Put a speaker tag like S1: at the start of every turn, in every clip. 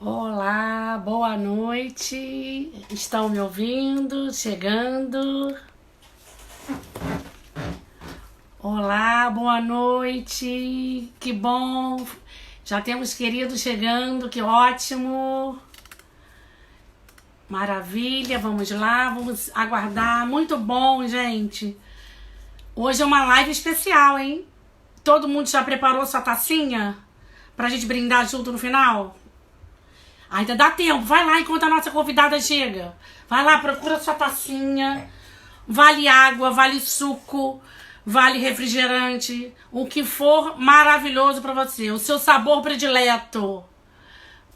S1: Olá, boa noite. Estão me ouvindo? Chegando? Olá, boa noite. Que bom. Já temos queridos chegando, que ótimo. Maravilha, vamos lá, vamos aguardar. Muito bom, gente. Hoje é uma live especial, hein? Todo mundo já preparou sua tacinha pra gente brindar junto no final? Ainda dá tempo, vai lá enquanto a nossa convidada chega. Vai lá, procura sua tacinha. Vale água, vale suco, vale refrigerante, o que for maravilhoso para você, o seu sabor predileto.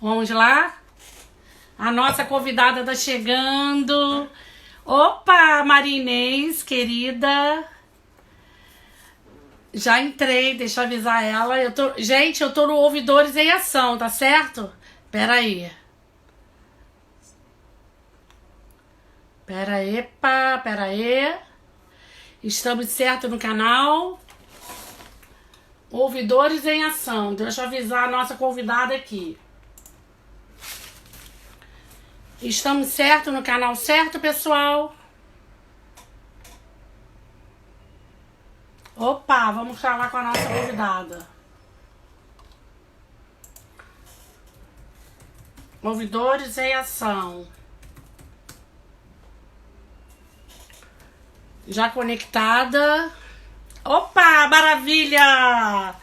S1: Vamos lá? A nossa convidada tá chegando. Opa, Marinês, querida. Já entrei, deixa eu avisar ela. Gente, eu tô no Ouvidores em Ação, tá certo? Pera aí. Pera aí. Estamos certo no canal. Ouvidores em Ação. Deixa eu avisar a nossa convidada aqui. Estamos certo no canal certo, pessoal? Opa, vamos falar com a nossa convidada. Ouvidores em Ação. Já conectada. Opa, maravilha!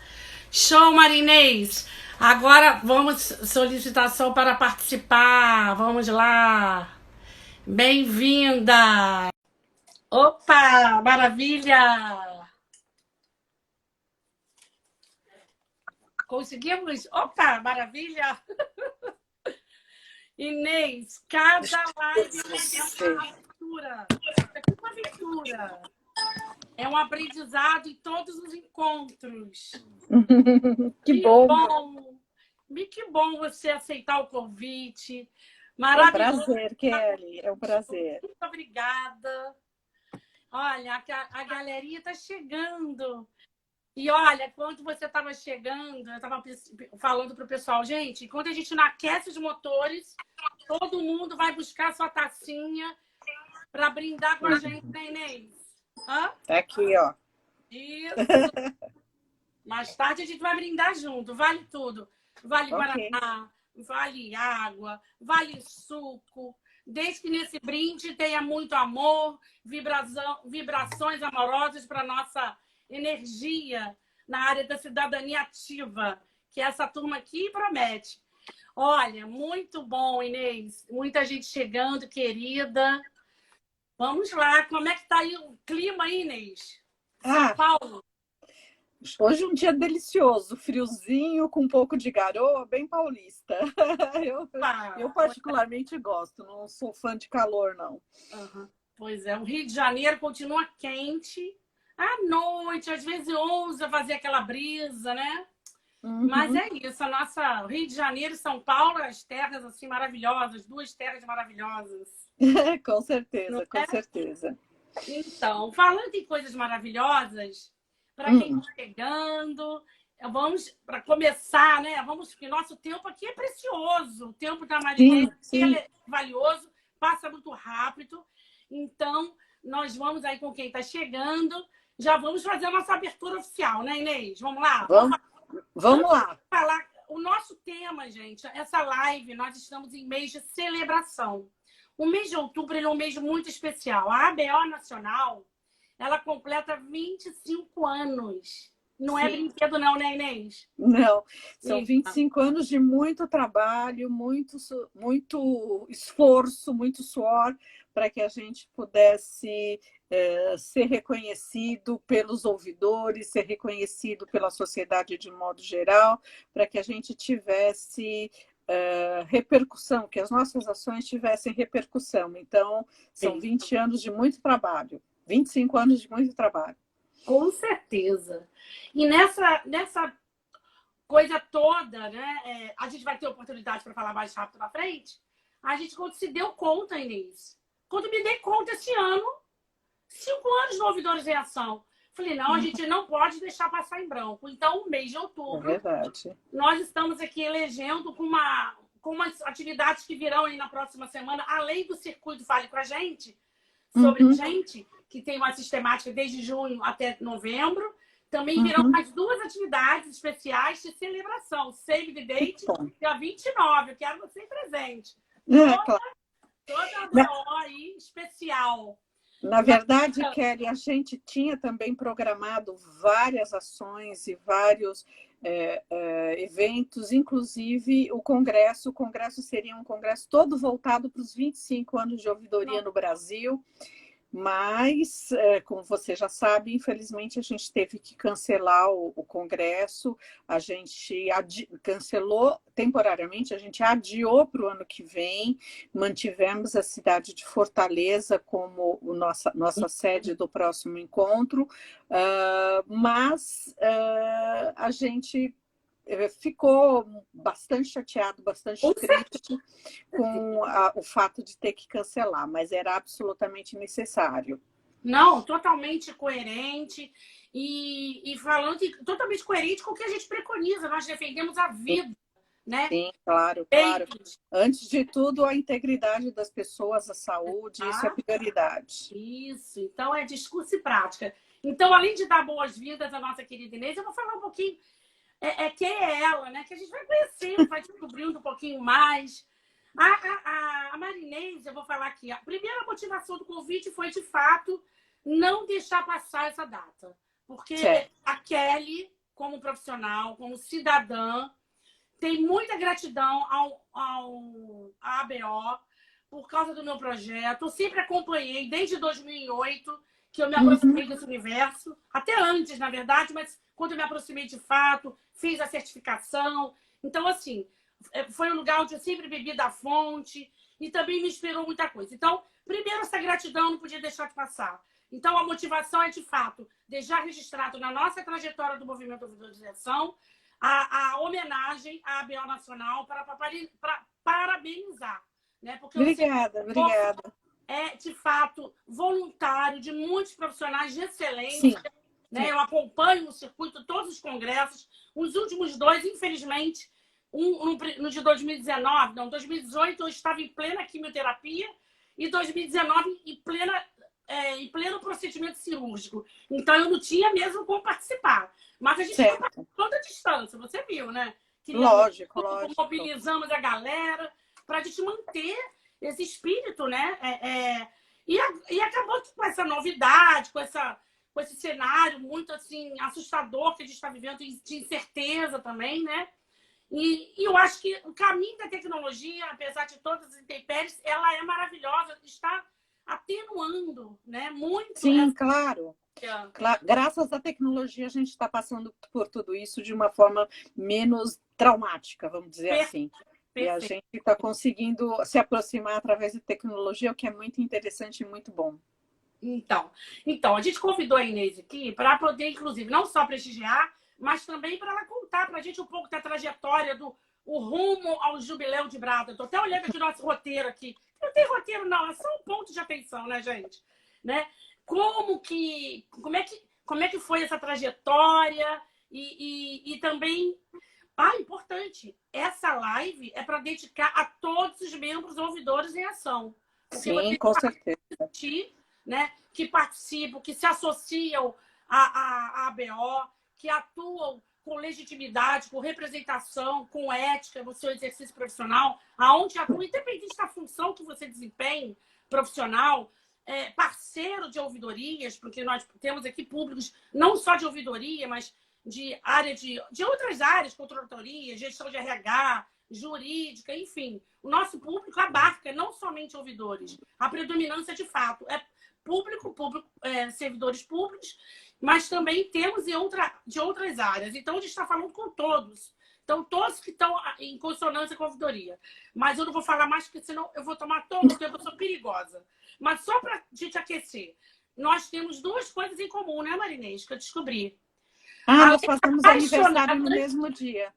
S1: Show, Marinês! Agora vamos, solicitação para participar. Vamos lá. Bem-vinda! Opa, maravilha! Conseguimos? Opa, maravilha! Inês, cada live é uma aventura. É uma aventura. É um aprendizado em todos os encontros.
S2: Que bom.
S1: Que bom você aceitar o convite.
S2: Maravilhoso. É um prazer, Kelly. É um prazer.
S1: Muito obrigada. Olha, a galerinha está chegando. E olha, quando você estava chegando, eu estava falando para o pessoal, gente, enquanto a gente não aquece os motores, todo mundo vai buscar sua tacinha para brindar com a gente, né, Inês?
S2: Hã? Tá aqui, ó.
S1: Isso. Mais tarde a gente vai brindar junto. Vale tudo. Vale Guaraná, vale água, vale suco. Desde que nesse brinde tenha muito amor, vibrações amorosas para nossa energia na área da cidadania ativa, que essa turma aqui promete. Olha, muito bom, Inês. Muita gente chegando, querida. Vamos lá. Como é que tá aí o clima aí, Inês? São Paulo?
S2: Hoje um dia delicioso, friozinho, com um pouco de garoa, bem paulista. Eu particularmente gosto, não sou fã de calor, não.
S1: Uhum. Pois é, o Rio de Janeiro continua quente. À noite, às vezes ousa fazer aquela brisa, né? Uhum. Mas é isso, a nossa Rio de Janeiro e São Paulo, as terras assim maravilhosas, duas terras maravilhosas.
S2: Com certeza, com certeza.
S1: Então, falando em coisas maravilhosas, para quem está chegando, vamos, para começar, né? Vamos, porque nosso tempo aqui é precioso, o tempo da Marinês é valioso, passa muito rápido. Então, nós vamos aí com quem está chegando, já vamos fazer a nossa abertura oficial, né, Inês? Vamos lá?
S2: Vamos lá.
S1: Falar o nosso tema, gente, essa live, nós estamos em mês de celebração. O mês de outubro ele é um mês muito especial. A ABO Nacional, ela completa 25 anos. Não é brinquedo não, né, Inês?
S2: Não, são 25 anos de muito trabalho, muito esforço, muito suor, para que a gente pudesse ser reconhecido pelos ouvidores, ser reconhecido pela sociedade de modo geral, para que a gente tivesse repercussão, que as nossas ações tivessem repercussão. Então, são 20 anos de muito trabalho, 25 anos de muito trabalho.
S1: Com certeza. E nessa coisa toda, né? A gente vai ter oportunidade para falar mais rápido na frente. A gente, quando se deu conta, Inês, quando me dei conta esse ano, 5 anos no Ouvidores em Ação. Falei, não, a gente não pode deixar passar em branco. Então, o mês de outubro, nós estamos aqui elegendo com com umas atividades que virão aí na próxima semana, além do Circuito Fale com a Gente, sobre gente, que tem uma sistemática desde junho até novembro. Também virão mais 2 atividades especiais de celebração. Save the Date, dia 29. Eu quero você presente. Toda a aí especial.
S2: Na verdade, Kelly, a gente tinha também programado várias ações e vários eventos, inclusive o Congresso. O Congresso seria um congresso todo voltado para os 25 anos de ouvidoria no Brasil. Mas, como você já sabe, infelizmente a gente teve que cancelar o Congresso, a gente cancelou temporariamente, a gente adiou para o ano que vem, mantivemos a cidade de Fortaleza como nossa sede do próximo encontro, mas a gente ficou bastante chateado, bastante triste com o fato de ter que cancelar, mas era absolutamente necessário.
S1: Não, totalmente coerente e falando totalmente coerente com o que a gente preconiza. Nós defendemos a vida, né?
S2: Sim, claro, claro. Antes de tudo, a integridade das pessoas, a saúde, isso é prioridade.
S1: Isso, então é discurso e prática. Então, além de dar boas-vindas à nossa querida Inês, eu vou falar um pouquinho quem é ela, né? Que a gente vai conhecendo, vai descobrindo um pouquinho mais. A Marinês, eu vou falar aqui. A primeira motivação do convite foi, de fato, não deixar passar essa data. Porque a Kelly, como profissional, como cidadã, tem muita gratidão à ABO por causa do meu projeto. Eu sempre acompanhei, desde 2008, que eu me aproximei desse universo. Até antes, na verdade, mas quando eu me aproximei de fato, fiz a certificação. Então, assim, foi um lugar onde eu sempre bebi da fonte e também me inspirou muita coisa. Então, primeiro, essa gratidão não podia deixar de passar. Então, a motivação é, de fato, deixar registrado na nossa trajetória do movimento Ouvidorização a homenagem à ABO Nacional para parabenizar. Né? Porque
S2: obrigada.
S1: É, de fato, voluntário de muitos profissionais de excelência. Né? Eu acompanho o circuito, todos os congressos. Os últimos 2, infelizmente, no de 2019, não, 2018 eu estava em plena quimioterapia e 2019 em pleno procedimento cirúrgico. Então eu não tinha mesmo como participar. Mas a gente toda a distância, você viu, né?
S2: Lógico.
S1: Mobilizamos a galera para a gente manter esse espírito, né? E acabou com essa novidade, com esse cenário muito assim assustador que a gente está vivendo, de incerteza também, né? E eu acho que o caminho da tecnologia, apesar de todas as intempéries, ela é maravilhosa, está atenuando, né? Muito.
S2: Sim, claro. Graças à tecnologia, a gente está passando por tudo isso de uma forma menos traumática, vamos dizer assim. E a gente está conseguindo se aproximar através da tecnologia, o que é muito interessante e muito bom.
S1: Então, a gente convidou a Inês aqui para poder, inclusive, não só prestigiar, mas também para ela contar para a gente um pouco da trajetória o rumo ao Jubileu de Brada. Estou até olhando aqui o nosso roteiro aqui. Não tem roteiro, não, é só um ponto de atenção, né, gente? Né? Como é que foi essa trajetória e também... importante, essa live é para dedicar a todos os membros ouvidores em ação.
S2: Sim, com certeza.
S1: Né, que participam, que se associam à ABO, que atuam com legitimidade, com representação, com ética no seu exercício profissional, aonde atua, independente da função que você desempenhe profissional, parceiro de ouvidorias, porque nós temos aqui públicos não só de ouvidoria, mas de área de outras áreas, controladoria, gestão de RH, jurídica, enfim. O nosso público abarca não somente ouvidores, a predominância de fato é público, servidores públicos, mas também temos de outras áreas. Então, a gente está falando com todos. Então, todos que estão em consonância com a ouvidoria. Mas eu não vou falar mais, porque senão eu vou tomar todo o tempo, eu sou perigosa. Mas só para a gente aquecer, nós temos 2 coisas em comum, né, Marinês, que eu descobri.
S2: Nós fazemos aniversário no mesmo dia.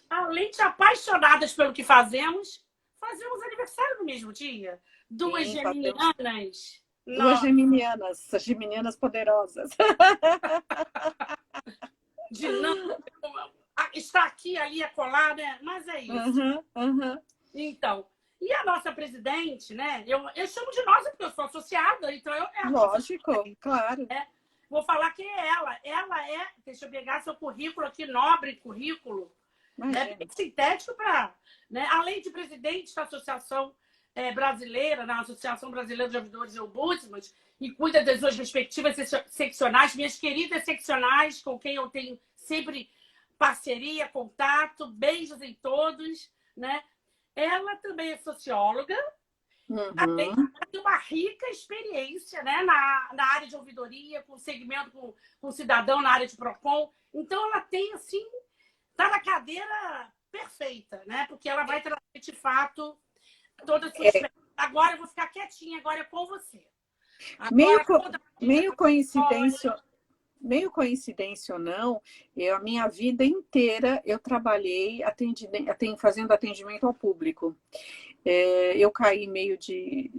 S1: Além de apaixonadas pelo que fazemos aniversário no mesmo dia. 2 geminianas.
S2: 2 geminianas, as geminianas poderosas.
S1: está aqui, ali, acolá, né? Mas é isso. Então, e a nossa presidente, né? Eu chamo de nossa porque eu sou associada, então é a nossa
S2: Lógico, claro.
S1: né? Vou falar quem é ela. Ela é, deixa eu pegar seu currículo aqui, nobre currículo, né? Bem sintético para, né? Além de presidente da Associação Brasileira, na Associação Brasileira de Ouvidores e Ombudsmans, e cuida das suas respectivas seccionais, minhas queridas seccionais, com quem eu tenho sempre parceria, contato, beijos em todos, né? Ela também é socióloga, além de uma rica experiência, né, na área de ouvidoria, com segmento com cidadão na área de PROCON. Então, ela tem, assim, está na cadeira perfeita, né? Porque ela vai trazer, de fato, toda a sua experiência. Agora eu vou ficar quietinha, agora é com você. Agora,
S2: meio coincidência ou não, a minha vida inteira eu trabalhei fazendo atendimento ao público. Eu caí meio de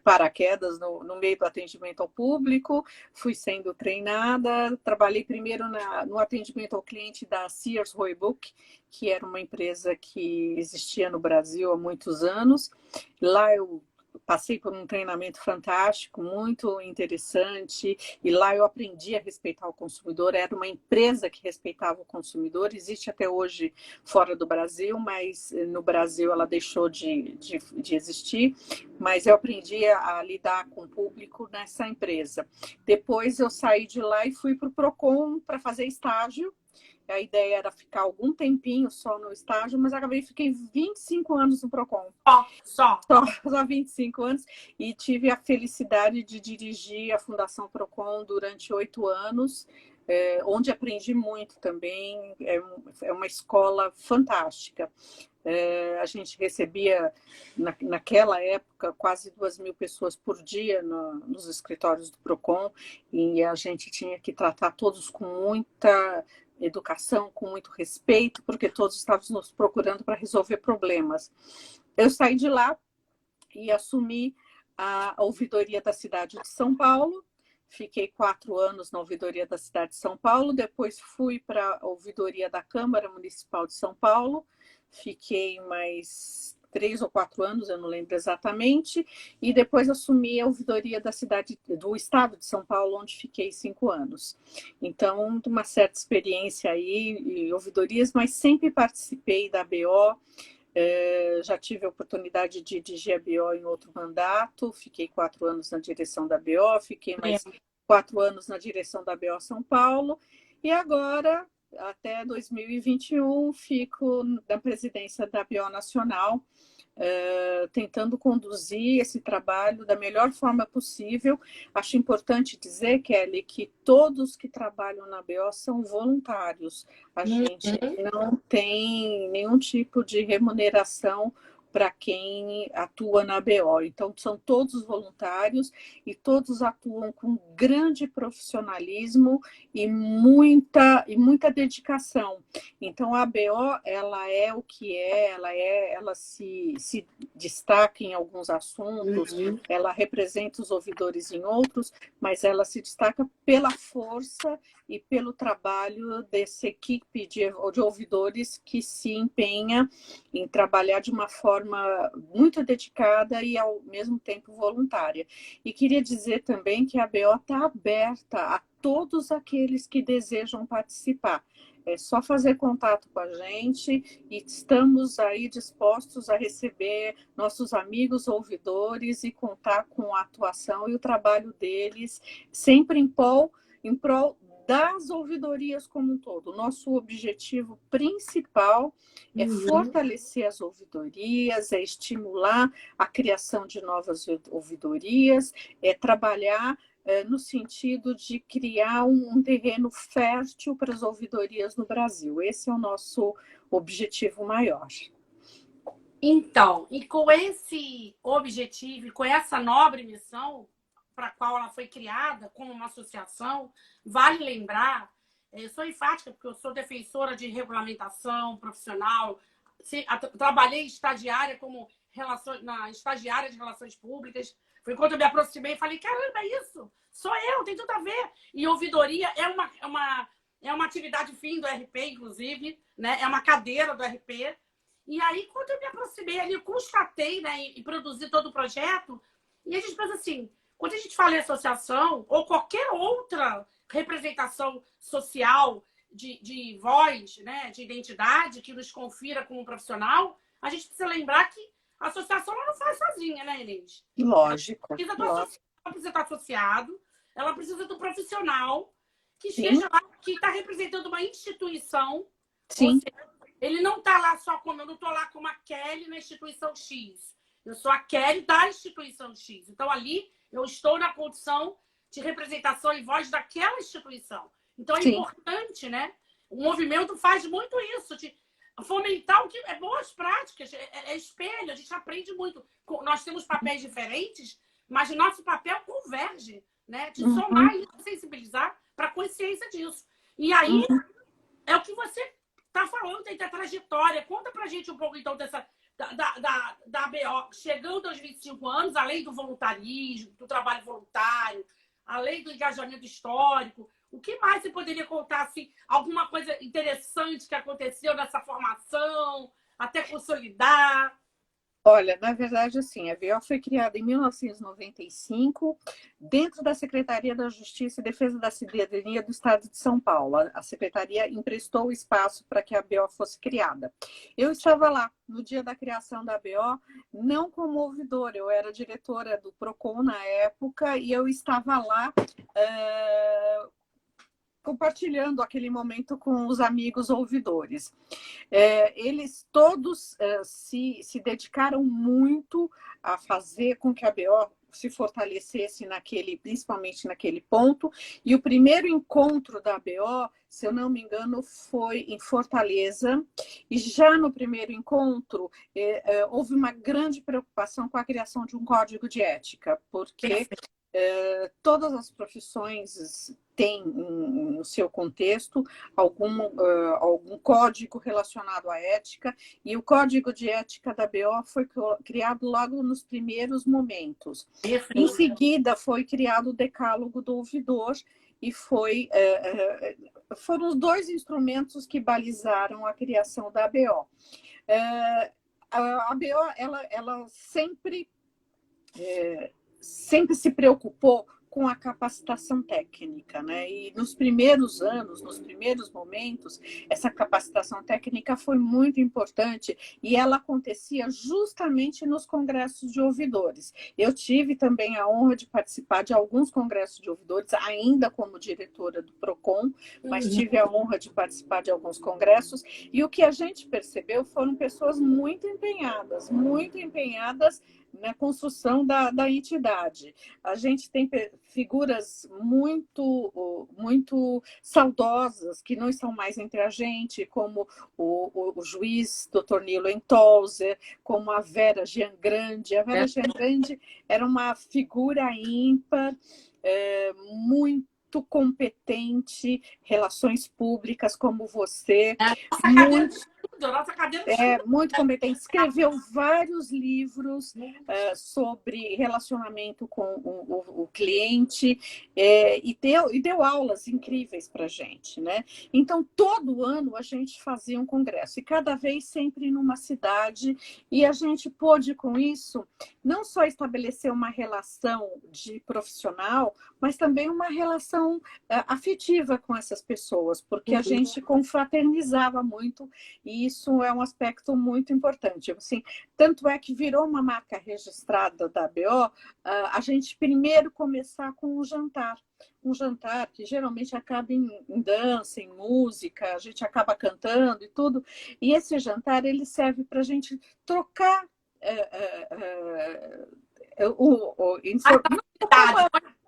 S2: paraquedas no meio do atendimento ao público, fui sendo treinada, trabalhei primeiro no atendimento ao cliente da Sears Roebuck, que era uma empresa que existia no Brasil há muitos anos. Lá eu passei por um treinamento fantástico, muito interessante, e lá eu aprendi a respeitar o consumidor. Era uma empresa que respeitava o consumidor, existe até hoje fora do Brasil, mas no Brasil ela deixou de existir, mas eu aprendi a lidar com o público nessa empresa. Depois eu saí de lá e fui para o PROCON para fazer estágio. A ideia era ficar algum tempinho só no estágio, mas fiquei 25 anos no PROCON. Só 25 anos. E tive a felicidade de dirigir a Fundação PROCON durante 8 anos, onde aprendi muito também. É uma escola fantástica. A gente recebia, naquela época, quase 2.000 pessoas por dia nos escritórios do PROCON, e a gente tinha que tratar todos com muita educação, com muito respeito, porque todos estavam nos procurando para resolver problemas. Eu saí de lá e assumi a ouvidoria da cidade de São Paulo. Fiquei 4 anos na ouvidoria da cidade de São Paulo, depois fui para a ouvidoria da Câmara Municipal de São Paulo, fiquei mais 3 ou 4 anos, eu não lembro exatamente, e depois assumi a ouvidoria do estado de São Paulo, onde fiquei 5 anos. Então, uma certa experiência aí em ouvidorias, mas sempre participei da ABO. Já tive a oportunidade de dirigir a ABO em outro mandato, fiquei 4 anos na direção da ABO, fiquei mais 4 anos na direção da ABO São Paulo, e agora, até 2021, fico na presidência da ABO Nacional, tentando conduzir esse trabalho da melhor forma possível. Acho importante dizer, Kelly, que todos que trabalham na ABO são voluntários. A gente não tem nenhum tipo de remuneração para quem atua na ABO. Então, são todos voluntários e todos atuam com grande profissionalismo e muita dedicação. Então, a ABO, ela é o que ela se destaca em alguns assuntos, ela representa os ouvidores em outros, mas ela se destaca pela força e pelo trabalho dessa equipe de ouvidores que se empenha em trabalhar de uma forma muito dedicada e, ao mesmo tempo, voluntária. E queria dizer também que a ABO está aberta a todos aqueles que desejam participar. É só fazer contato com a gente e estamos aí dispostos a receber nossos amigos ouvidores e contar com a atuação e o trabalho deles, sempre em prol das ouvidorias como um todo. Nosso objetivo principal é fortalecer as ouvidorias, é estimular a criação de novas ouvidorias, é trabalhar no sentido de criar um terreno fértil para as ouvidorias no Brasil. Esse é o nosso objetivo maior.
S1: Então, e com esse objetivo, e com essa nobre missão, para a qual ela foi criada como uma associação, vale lembrar, eu sou enfática porque eu sou defensora de regulamentação profissional, trabalhei estagiária estagiária de relações públicas, foi quando eu me aproximei e falei, caramba, é isso, sou eu, tem tudo a ver. E ouvidoria é uma atividade fim do RP, inclusive, né? É uma cadeira do RP. E aí, quando eu me aproximei ali, eu constatei, né, e produzi todo o projeto, e a gente pensa assim, quando a gente fala em associação, ou qualquer outra representação social de voz, né, de identidade, que nos confira como profissional, a gente precisa lembrar que a associação ela não faz sozinha, né, Inês?
S2: Lógico.
S1: Ela precisa estar associado, ela precisa do profissional que
S2: Sim.
S1: esteja lá, que está representando uma instituição.
S2: Sim.
S1: Ou seja, ele não está lá só como... Eu não estou lá como a Kelly na instituição X. Eu sou a Kelly da instituição X. Então, ali, eu estou na condição de representação e voz daquela instituição. Então, é
S2: Sim.
S1: importante, né? O movimento faz muito isso, de fomentar o que é boas práticas, é espelho, a gente aprende muito. Nós temos papéis diferentes, mas o nosso papel converge, né? De somar e sensibilizar para a consciência disso. E aí, é o que você está falando, tem a trajetória. Conta pra gente um pouco, então, dessa da ABO, chegando aos 25 anos, além do voluntarismo, do trabalho voluntário, além do engajamento histórico. O que mais você poderia contar, assim, alguma coisa interessante que aconteceu nessa formação, até consolidar?
S2: Olha, na verdade, assim, a ABO foi criada em 1995, dentro da Secretaria da Justiça e Defesa da Cidadania do Estado de São Paulo. A Secretaria emprestou o espaço para que a ABO fosse criada. Eu estava lá no dia da criação da ABO, não como ouvidora, eu era diretora do PROCON na época, e eu estava lá compartilhando aquele momento com os amigos ouvidores. Eles todos se dedicaram muito a fazer com que a ABO se fortalecesse principalmente naquele ponto. E o primeiro encontro da ABO, se eu não me engano, foi em Fortaleza. E já no primeiro encontro, houve uma grande preocupação com a criação de um código de ética, porque todas as profissões têm no seu contexto algum código relacionado à ética, e o código de ética da BO foi criado logo nos primeiros momentos. Em seguida, foi criado o decálogo do ouvidor, e foram os dois instrumentos que balizaram a criação da ABO. A ABO, ela sempre se preocupou com a capacitação técnica, né? E nos primeiros anos, nos primeiros momentos, essa capacitação técnica foi muito importante e ela acontecia justamente nos congressos de ouvidores. Eu tive também a honra de participar de alguns congressos de ouvidores, ainda como diretora do PROCON, mas tive a honra de participar de alguns congressos, e o que a gente percebeu foram pessoas muito empenhadas na construção da entidade. A gente tem figuras muito saudosas que não estão mais entre a gente, como o juiz Dr. Nilo Entolzer, como a Vera Giangrande. A Vera Giangrande era uma figura ímpar, muito competente, relações públicas como você. Muito competente. Escreveu vários livros sobre relacionamento com o cliente e deu aulas incríveis para a gente, né? Então, todo ano a gente fazia um congresso, e cada vez sempre numa cidade, e a gente pôde, com isso, não só estabelecer uma relação de profissional, mas também uma relação afetiva com essas pessoas, porque a gente confraternizava muito, e isso é um aspecto muito importante. Assim, tanto é que virou uma marca registrada da ABO, a gente primeiro começar com um jantar que geralmente acaba em dança, em música, a gente acaba cantando e tudo, e esse jantar ele serve para a gente trocar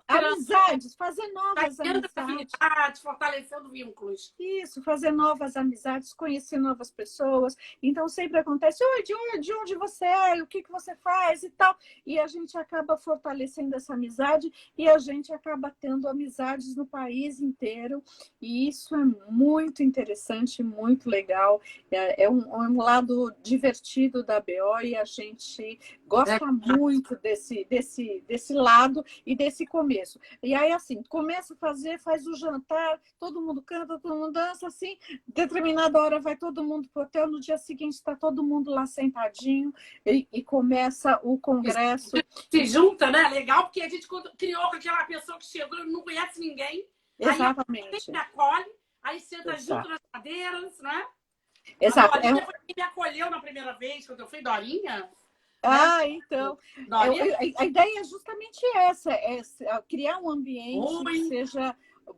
S2: amizades, fazer novas amizades,
S1: fortalecendo vínculos.
S2: Isso, fazer novas amizades, conhecer novas pessoas. Então, sempre acontece, oi, de onde você é, o que você faz e tal. E a gente acaba fortalecendo essa amizade e a gente acaba tendo amizades no país inteiro. E isso é muito interessante, muito legal. É um lado divertido da BO, e a gente gosta muito desse lado e desse começo. começo. E aí, assim, começa a fazer, faz o jantar, todo mundo canta, todo mundo dança, assim, determinada hora vai todo mundo pro hotel, no dia seguinte está todo mundo lá sentadinho e começa o congresso.
S1: Se junta, né? Legal, porque a gente criou com aquela pessoa que chegou e não conhece ninguém.
S2: Exatamente.
S1: Aí acolhe, aí senta
S2: Exato.
S1: junto nas cadeiras, né?
S2: Exato.
S1: A Dorinha foi quem me acolheu na primeira vez, quando eu fui Dorinha.
S2: Ah, então,
S1: Dorinha?
S2: a ideia é justamente essa, é criar um ambiente que seja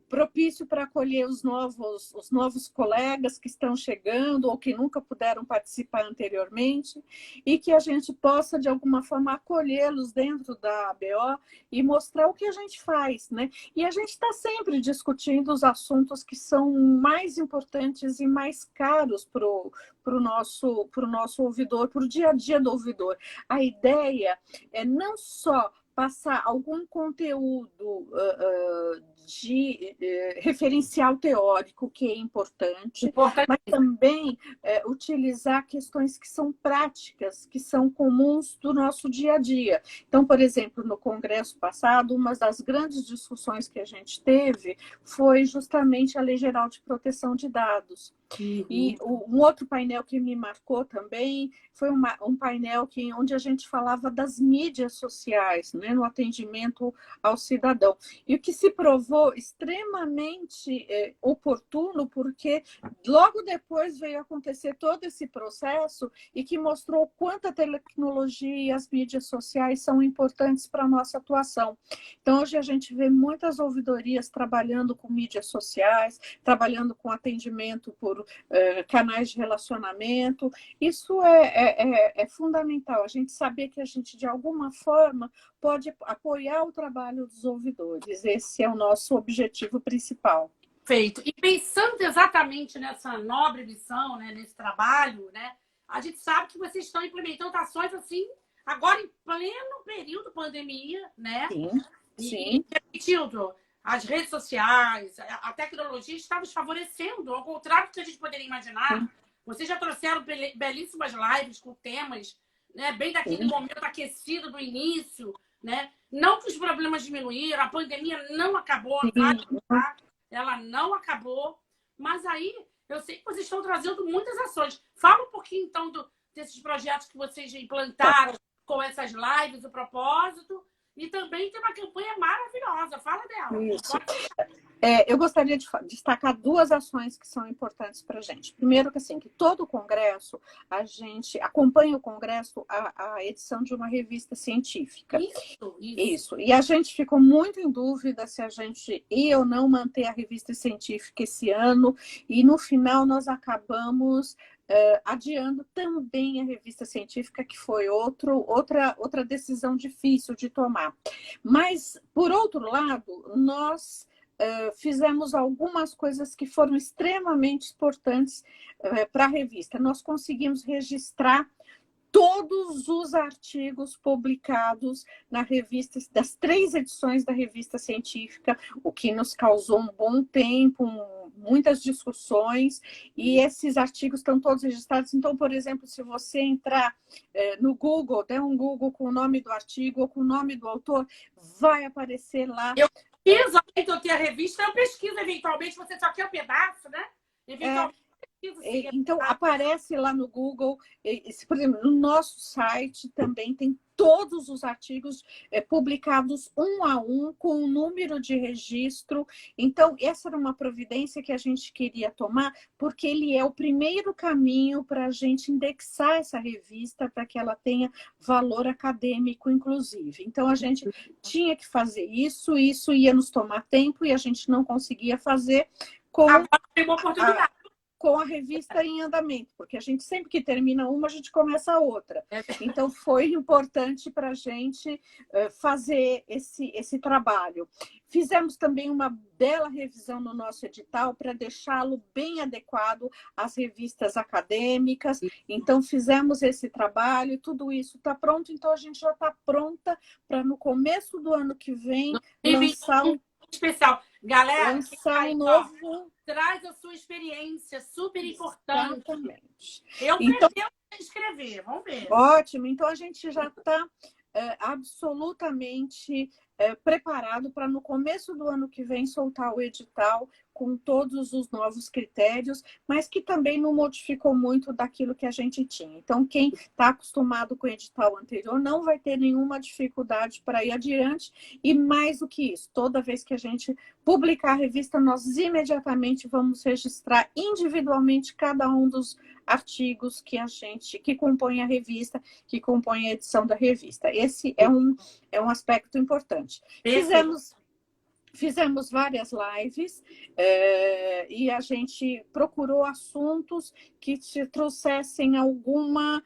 S2: propício para acolher os novos colegas que estão chegando ou que nunca puderam participar anteriormente e que a gente possa, de alguma forma, acolhê-los dentro da ABO e mostrar o que a gente faz, né? E a gente está sempre discutindo os assuntos que são mais importantes e mais caros para o nosso ouvidor, para o dia a dia do ouvidor. A ideia é não só passar algum conteúdo de referencial teórico, que é importante, mas também utilizar questões que são práticas, que são comuns do nosso dia a dia. Então, por exemplo, no congresso passado, uma das grandes discussões que a gente teve foi justamente a Lei Geral de Proteção de Dados. E um outro painel que me marcou também foi um painel onde a gente falava das mídias sociais, né, no atendimento ao cidadão. E o que se provou extremamente oportuno, porque logo depois veio acontecer todo esse processo e que mostrou o quanto a tecnologia e as mídias sociais são importantes para a nossa atuação. Então, hoje a gente vê muitas ouvidorias trabalhando com mídias sociais, trabalhando com atendimento por canais de relacionamento. Isso é fundamental, a gente saber que a gente, de alguma forma, pode apoiar o trabalho dos ouvidores. Esse é o nosso objetivo principal.
S1: Feito. E pensando exatamente nessa nobre missão, né, nesse trabalho, né, a gente sabe que vocês estão implementando ações assim, agora em pleno período pandemia, né?
S2: Sim.
S1: E, Tildo, as redes sociais, a tecnologia está nos favorecendo, ao contrário do que a gente poderia imaginar. Sim. Vocês já trouxeram belíssimas lives com temas, né, bem daquele momento aquecido do início, né? Não que os problemas diminuíram, a pandemia não acabou, tá? Ela não acabou, mas aí eu sei que vocês estão trazendo muitas ações. Fala um pouquinho, então, desses projetos que vocês implantaram com essas lives, o propósito. E também tem uma campanha maravilhosa. Fala dela.
S2: Isso. Eu gostaria de destacar duas ações que são importantes para a gente. Primeiro, que assim, que todo o congresso, a gente acompanha o congresso, a edição de uma revista científica. Isso. E a gente ficou muito em dúvida se a gente ia ou não manter a revista científica esse ano. E no final nós acabamos adiando também a revista científica, que foi outra decisão difícil de tomar. Mas, por outro lado, nós fizemos algumas coisas que foram extremamente importantes para a revista. Nós conseguimos registrar todos os artigos publicados na revista, das 3 edições da revista científica, o que nos causou um bom tempo, muitas discussões, e esses artigos estão todos registrados. Então, por exemplo, se você entrar no Google, der um Google com o nome do artigo ou com o nome do autor, vai aparecer lá.
S1: Eu pesquiso, então tem a revista, eu pesquiso eventualmente, você só quer um pedaço, né? Eventualmente.
S2: Então, aparece lá no Google, por exemplo, no nosso site também tem todos os artigos publicados um a um, com o número de registro. Então, essa era uma providência que a gente queria tomar, porque ele é o primeiro caminho para a gente indexar essa revista, para que ela tenha valor acadêmico, inclusive. Então, a gente tinha que fazer isso ia nos tomar tempo e a gente não conseguia fazer com a revista em andamento, porque a gente sempre que termina uma, a gente começa a outra. Então, foi importante para a gente fazer esse trabalho. Fizemos também uma bela revisão no nosso edital para deixá-lo bem adequado às revistas acadêmicas. Então, fizemos esse trabalho, tudo isso está pronto. Então, a gente já está pronta para, no começo do ano que vem, lançar um
S1: especial. Galera,
S2: lançar um novo...
S1: Traz a sua experiência, super importante.
S2: Exatamente.
S1: Eu pretendo escrever, vamos ver.
S2: Ótimo, então a gente já está absolutamente preparado para no começo do ano que vem soltar o edital com todos os novos critérios, mas que também não modificou muito daquilo que a gente tinha. Então, quem está acostumado com o edital anterior não vai ter nenhuma dificuldade para ir adiante. E mais do que isso, toda vez que a gente publicar a revista, nós imediatamente vamos registrar individualmente cada um dos artigos que compõem a revista, que compõem a edição da revista. Esse é um aspecto importante. Fizemos várias lives e a gente procurou assuntos que te trouxessem alguma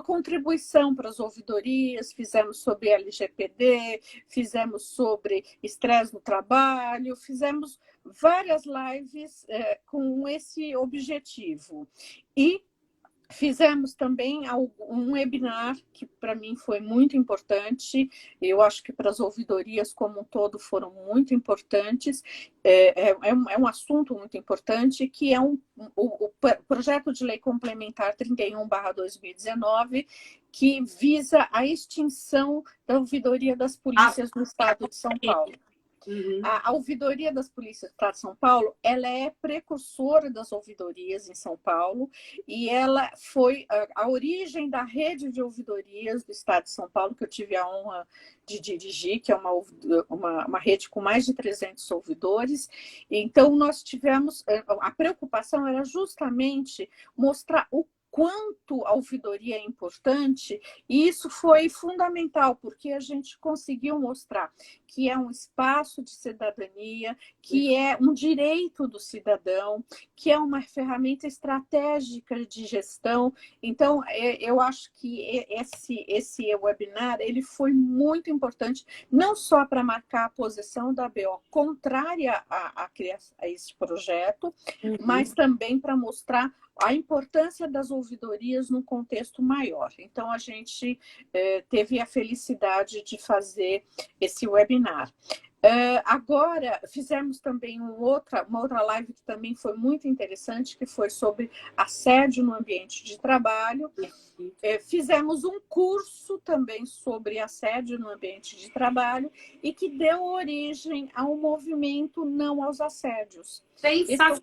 S2: contribuição para as ouvidorias. Fizemos sobre LGPD, fizemos sobre estresse no trabalho, fizemos várias lives com esse objetivo. E fizemos também um webinar que para mim foi muito importante, eu acho que para as ouvidorias como um todo foram muito importantes, é um assunto muito importante, que é o projeto de lei complementar 31/2019, que visa a extinção da ouvidoria das polícias no estado de São Paulo.
S1: Uhum.
S2: A ouvidoria das polícias do Estado de São Paulo, ela é precursora das ouvidorias em São Paulo e ela foi a origem da rede de ouvidorias do Estado de São Paulo, que eu tive a honra de dirigir, que é uma rede com mais de 300 ouvidores. Então, nós tivemos... A preocupação era justamente mostrar o quanto a ouvidoria é importante, e isso foi fundamental, porque a gente conseguiu mostrar que é um espaço de cidadania, que é um direito do cidadão, que é uma ferramenta estratégica de gestão. Então, eu acho que esse webinar ele foi muito importante, não só para marcar a posição da ABO contrária a esse projeto, mas também para mostrar a importância das ouvidorias num contexto maior. Então, a gente teve a felicidade de fazer esse webinar. Agora, fizemos também uma outra live que também foi muito interessante, que foi sobre assédio no ambiente de trabalho. Fizemos um curso também sobre assédio no ambiente de trabalho e que deu origem ao movimento Não aos Assédios.
S1: Sensacional.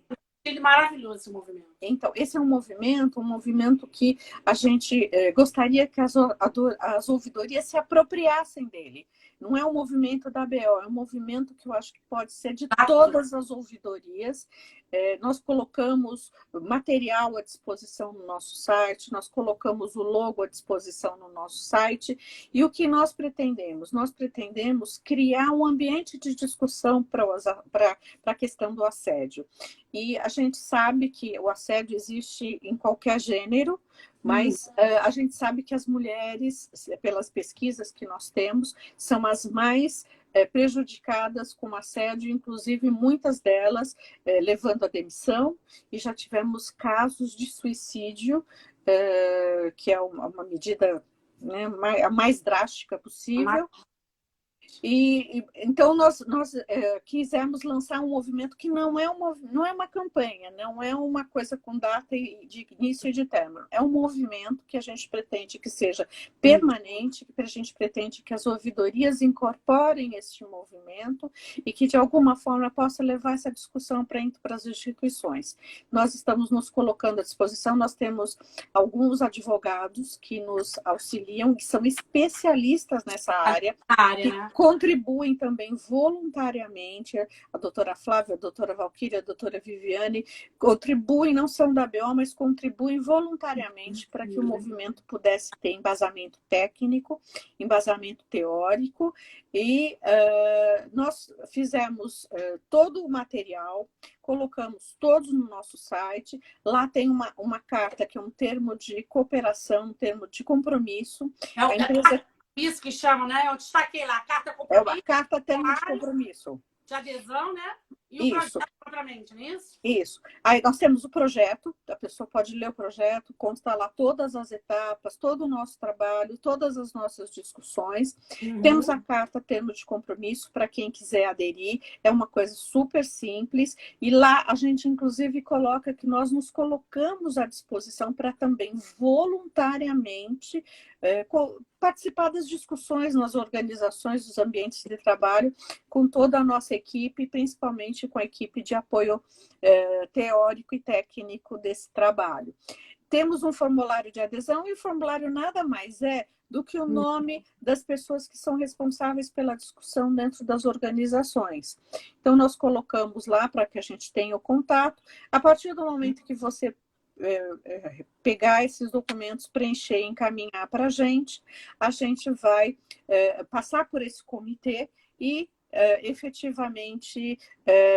S1: Maravilhoso esse movimento.
S2: Então, esse é um movimento que a gente gostaria que as ouvidorias se apropriassem dele. Não é um movimento da ABO, é um movimento que eu acho que pode ser de todas as ouvidorias. Nós colocamos material à disposição no nosso site, nós colocamos o logo à disposição no nosso site. E o que nós pretendemos? Nós pretendemos criar um ambiente de discussão para a questão do assédio. E a gente sabe que o assédio existe em qualquer gênero, mas a gente sabe que as mulheres, pelas pesquisas que nós temos, são as mais prejudicadas com assédio, inclusive muitas delas levando à demissão, e já tivemos casos de suicídio, que é uma medida, né, a mais drástica possível. Então, nós quisemos lançar um movimento que não é uma campanha, não é uma coisa com data de início e de término. É um movimento que a gente pretende que seja permanente, que a gente pretende que as ouvidorias incorporem esse movimento e que, de alguma forma, possa levar essa discussão para as instituições. Nós estamos nos colocando à disposição, nós temos alguns advogados que nos auxiliam, que são especialistas nessa área,
S1: né?
S2: Contribuem também voluntariamente, a doutora Flávia, a doutora Valquíria, a doutora Viviane, contribuem, não são da ABO, mas contribuem voluntariamente para que o movimento pudesse ter embasamento técnico, embasamento teórico, e nós fizemos todo o material, colocamos todos no nosso site. Lá tem uma carta que é um termo de cooperação, um termo de compromisso. A empresa...
S1: Isso que chama, né? Eu destaquei lá, a carta compromisso.
S2: É uma carta termo de compromisso.
S1: De adesão, né? E o
S2: Isso.
S1: projeto outramente, não é isso?
S2: Isso. Aí nós temos o projeto, a pessoa pode ler o projeto, consta lá todas as etapas, todo o nosso trabalho, todas as nossas discussões. Temos a carta termo de compromisso para quem quiser aderir, é uma coisa super simples, e lá a gente inclusive coloca que nós nos colocamos à disposição para também voluntariamente participar das discussões nas organizações dos ambientes de trabalho com toda a nossa equipe, principalmente com a equipe de apoio teórico e técnico desse trabalho. Temos um formulário de adesão e o formulário nada mais é do que o nome das pessoas que são responsáveis pela discussão dentro das organizações. Então, nós colocamos lá para que a gente tenha o contato. A partir do momento que você pegar esses documentos, preencher e encaminhar para a gente vai passar por esse comitê e efetivamente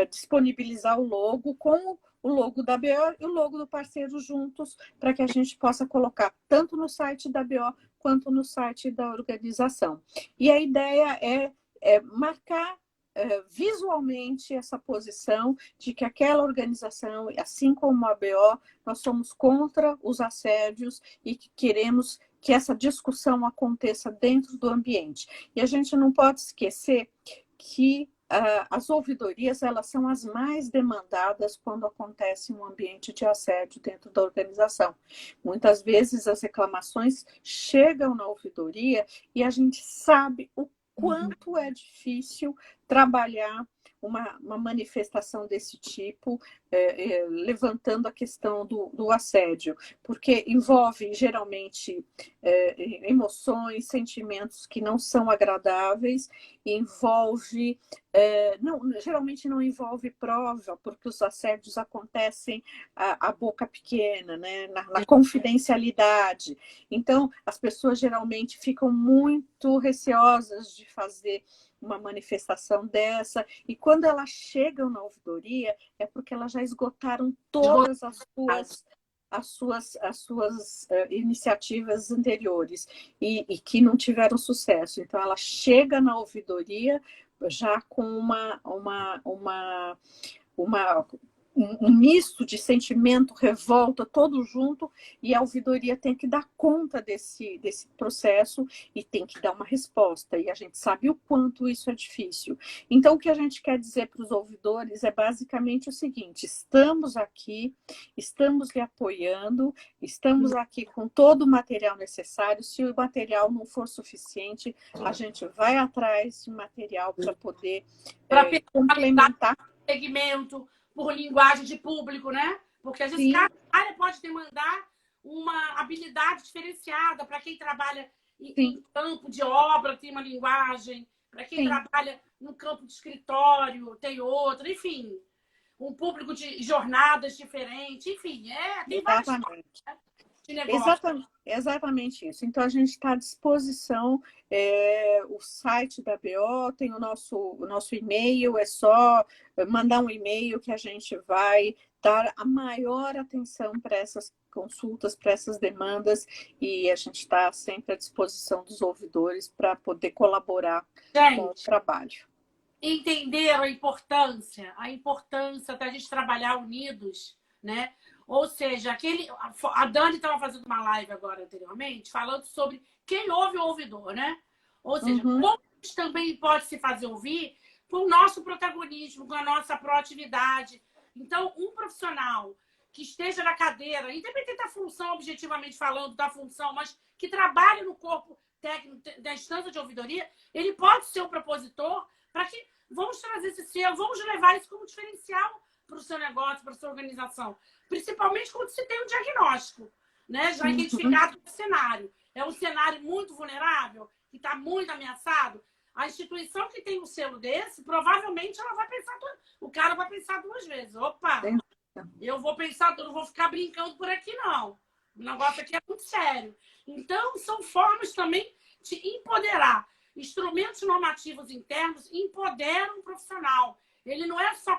S2: disponibilizar o logo com o logo da BO e o logo do parceiro juntos, para que a gente possa colocar tanto no site da BO quanto no site da organização. E a ideia é marcar visualmente essa posição de que aquela organização, assim como a BO, nós somos contra os assédios e que queremos que essa discussão aconteça dentro do ambiente. E a gente não pode esquecer que as ouvidorias, elas são as mais demandadas quando acontece um ambiente de assédio dentro da organização. Muitas vezes as reclamações chegam na ouvidoria e a gente sabe o quanto é difícil trabalhar uma manifestação desse tipo, levantando a questão do assédio, porque envolve geralmente emoções, sentimentos que não são agradáveis, envolve, geralmente não envolve prova, porque os assédios acontecem à boca pequena, né? na confidencialidade. Então, as pessoas geralmente ficam muito receosas de fazer uma manifestação dessa, e quando elas chegam na ouvidoria, é porque elas já esgotaram todas as suas iniciativas anteriores e que não tiveram sucesso. Então, ela chega na ouvidoria já com um misto de sentimento, revolta, todo junto, e a ouvidoria tem que dar conta desse processo e tem que dar uma resposta, e a gente sabe o quanto isso é difícil. Então, o que a gente quer dizer para os ouvidores é basicamente o seguinte: estamos aqui, estamos lhe apoiando, estamos aqui com todo o material necessário. Se o material não for suficiente, a gente vai atrás de material para poder complementar.
S1: Segmento, por linguagem de público, né? Porque às vezes cada área pode demandar uma habilidade diferenciada. Para quem trabalha em campo de obra, tem uma linguagem. Para quem trabalha no campo de escritório, tem outra. Enfim, um público de jornadas diferentes. Enfim, tem vários de negócio.
S2: Exatamente isso. Então, a gente está à disposição. O site da BO tem o nosso e-mail, é só mandar um e-mail que a gente vai dar a maior atenção para essas consultas, para essas demandas, e a gente está sempre à disposição dos ouvidores para poder colaborar com o trabalho.
S1: Entenderam a importância da gente trabalhar unidos, né? Ou seja, a Dani estava fazendo uma live agora anteriormente, falando sobre quem ouve o ouvidor, né? Ou seja, como a gente também pode se fazer ouvir com o nosso protagonismo, com a nossa proatividade. Então, um profissional que esteja na cadeira, independente da função, objetivamente falando, da função, mas que trabalhe no corpo técnico da instância de ouvidoria, ele pode ser um propositor para que vamos trazer esse selo, vamos levar isso como diferencial para o seu negócio, para a sua organização. Principalmente quando se tem um diagnóstico, né? Já identificado no cenário. É um cenário muito vulnerável, que está muito ameaçado. A instituição que tem um selo desse, provavelmente ela vai pensar, o cara vai pensar duas vezes. Opa, eu vou pensar, eu não vou ficar brincando por aqui, não. O negócio aqui é muito sério. Então, são formas também de empoderar. Instrumentos normativos internos empoderam o profissional. Ele não é só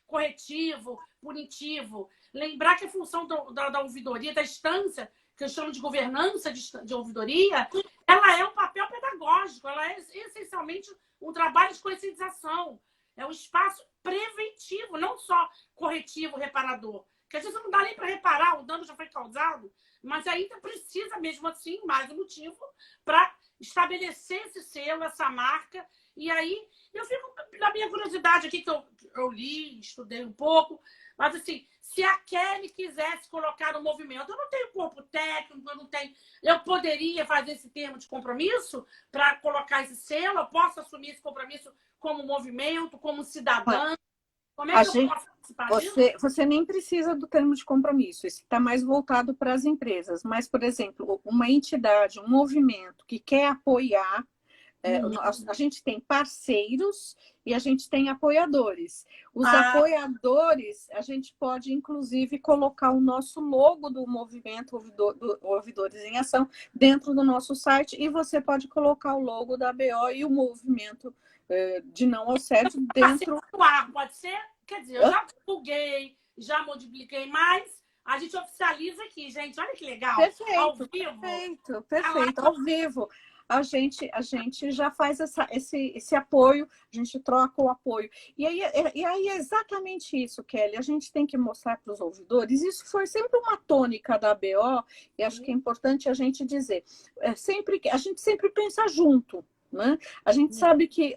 S1: corretivo, punitivo. Lembrar que a função da ouvidoria, da instância, que eu chamo de governança de ouvidoria, ela é um papel pedagógico, ela é essencialmente um trabalho de conscientização. é um espaço preventivo, não só corretivo, reparador. Porque às vezes não dá nem para reparar, o dano já foi causado, mas ainda precisa, mesmo assim, mais um motivo para estabelecer esse selo, essa marca. E aí, eu fico na minha curiosidade aqui, que eu li, estudei um pouco, mas assim, se a Kelly quisesse colocar no movimento, eu não tenho corpo técnico, eu não tenho. Eu poderia fazer esse termo de compromisso para colocar esse selo, eu posso assumir esse compromisso como movimento, como cidadã. Como é que eu posso participar disso?
S2: Você nem precisa do termo de compromisso, isso está mais voltado para as empresas. Mas, por exemplo, uma entidade, um movimento que quer apoiar, a gente tem parceiros e a gente tem apoiadores. Os apoiadores, a gente pode, inclusive, colocar o nosso logo do movimento Ouvidores em Ação dentro do nosso site e você pode colocar o logo da ABO e o movimento de não assédio dentro...
S1: Pode ser? Quer dizer, eu já divulguei, já multipliquei, mas a gente oficializa aqui, gente. Olha que legal.
S2: Perfeito,
S1: ao vivo.
S2: Perfeito. Ao vivo. A gente já faz esse apoio, a gente troca o apoio. E aí é exatamente isso, Kelly. A gente tem que mostrar para os ouvidores, isso foi sempre uma tônica da ABO, e acho que é importante a gente dizer. A gente sempre pensa junto. Né? A gente sabe que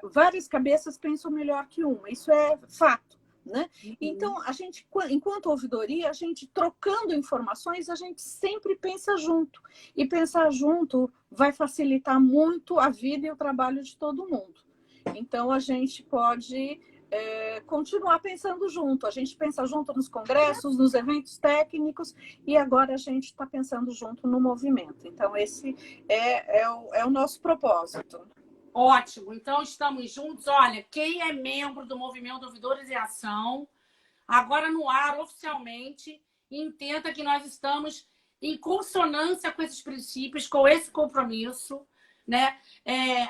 S2: várias cabeças pensam melhor que uma, isso é fato. Né? Então, a gente, enquanto ouvidoria, a gente trocando informações, a gente sempre pensa junto. E pensar junto vai facilitar muito a vida e o trabalho de todo mundo. Então, a gente pode continuar pensando junto. A gente pensa junto nos congressos, nos eventos técnicos, e agora a gente está pensando junto no movimento. Então, esse é o nosso propósito.
S1: Ótimo, então estamos juntos. Olha, quem é membro do Movimento Ouvidores em Ação, agora no ar oficialmente, entenda que nós estamos em consonância com esses princípios, com esse compromisso, né?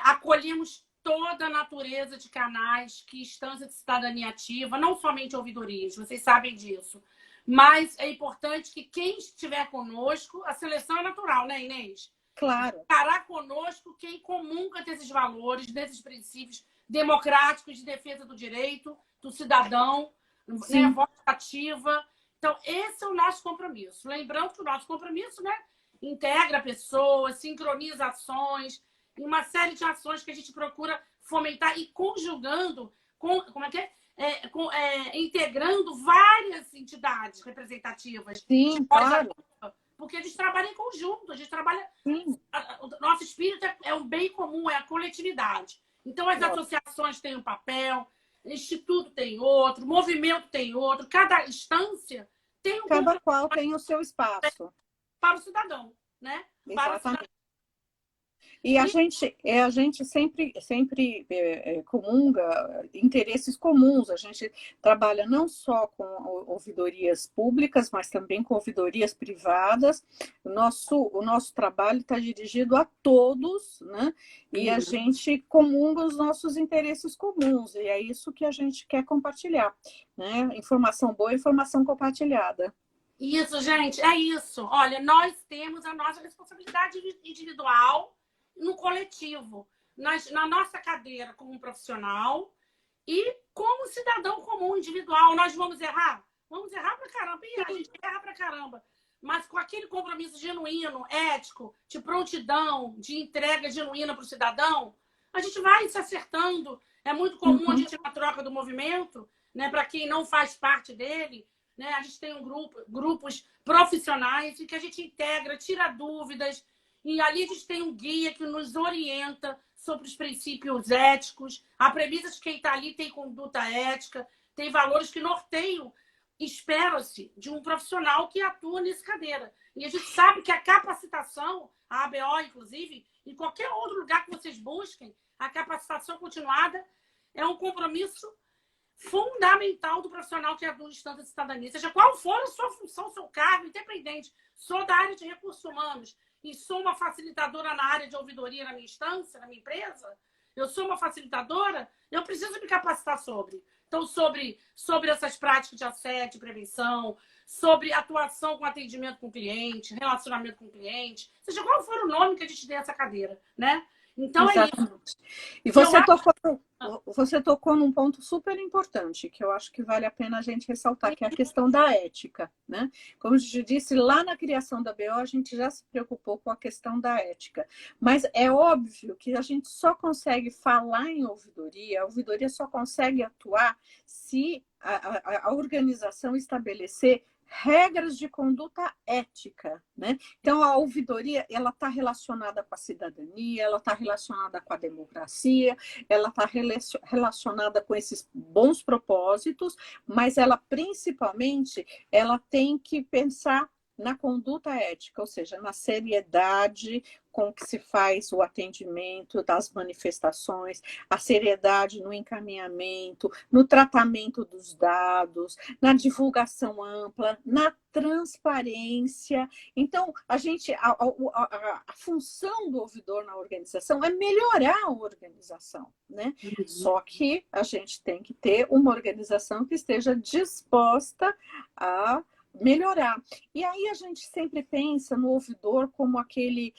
S1: Acolhemos toda a natureza de canais que instância de cidadania ativa, não somente ouvidorias, vocês sabem disso. Mas é importante que quem estiver conosco, a seleção é natural, né, Inês?
S2: Claro.
S1: Estará conosco quem comunga desses valores, desses princípios democráticos de defesa do direito, do cidadão, né, voz ativa. Então, esse é o nosso compromisso. Lembrando que o nosso compromisso, né, integra pessoas, sincroniza ações, e uma série de ações que a gente procura fomentar e conjugando, integrando várias entidades representativas.
S2: Sim, claro.
S1: Porque a gente trabalha em conjunto, a gente trabalha... O nosso espírito é um bem comum, é a coletividade. Então, as associações têm um papel, o instituto tem outro, o movimento tem outro, cada instância tem um...
S2: Cada qual tem o seu espaço.
S1: Para o cidadão, né?
S2: Exatamente.
S1: Para o cidadão.
S2: E a gente sempre comunga interesses comuns. A gente trabalha não só com ouvidorias públicas, mas também com ouvidorias privadas. O nosso trabalho está dirigido a todos, né? E a gente comunga os nossos interesses comuns. E é isso que a gente quer compartilhar, né? Informação boa, informação compartilhada.
S1: Isso, gente, é isso. Olha, nós temos a nossa responsabilidade individual no coletivo, na nossa cadeira como profissional e como cidadão comum, individual. Nós vamos errar? Vamos errar pra caramba. E a gente erra pra caramba. Mas com aquele compromisso genuíno, ético, de prontidão, de entrega genuína para o cidadão, a gente vai se acertando. É muito comum a gente, na troca do movimento, né, para quem não faz parte dele, né, a gente tem grupos profissionais em que a gente integra, tira dúvidas, e ali a gente tem um guia que nos orienta sobre os princípios éticos. A premissa de quem está ali tem conduta ética, tem valores que norteiam, espera-se, de um profissional que atua nessa cadeira. E a gente sabe que a capacitação, a ABO, inclusive, em qualquer outro lugar que vocês busquem, a capacitação continuada é um compromisso fundamental do profissional que atua em instância de cidadania. Seja qual for a sua função, seu cargo, independente. Sou da área de recursos humanos e sou uma facilitadora na área de ouvidoria na minha instância, na minha empresa, eu sou uma facilitadora, eu preciso me capacitar sobre. Então, sobre essas práticas de assédio, prevenção, sobre atuação com atendimento com o cliente, relacionamento com o cliente, seja qual for o nome que a gente dê essa cadeira, né? Então é isso.
S2: Exatamente. E
S1: Que eu
S2: você tocou num ponto super importante, que eu acho que vale a pena a gente ressaltar, que é a questão da ética, né? Como a gente disse, lá na criação da BO, a gente já se preocupou com a questão da ética. Mas é óbvio que a gente só consegue falar em ouvidoria, a ouvidoria só consegue atuar se a organização estabelecer regras de conduta ética, né? Então a ouvidoria ela está relacionada com a cidadania, ela está relacionada com a democracia, ela está relacionada com esses bons propósitos, mas ela principalmente ela tem que pensar na conduta ética, ou seja, na seriedade com que se faz o atendimento das manifestações, a seriedade no encaminhamento, no tratamento dos dados, na divulgação ampla, na transparência. Então, a função do ouvidor na organização é melhorar a organização, né? Só que a gente tem que ter uma organização que esteja disposta a melhorar. E aí a gente sempre pensa no ouvidor como aquele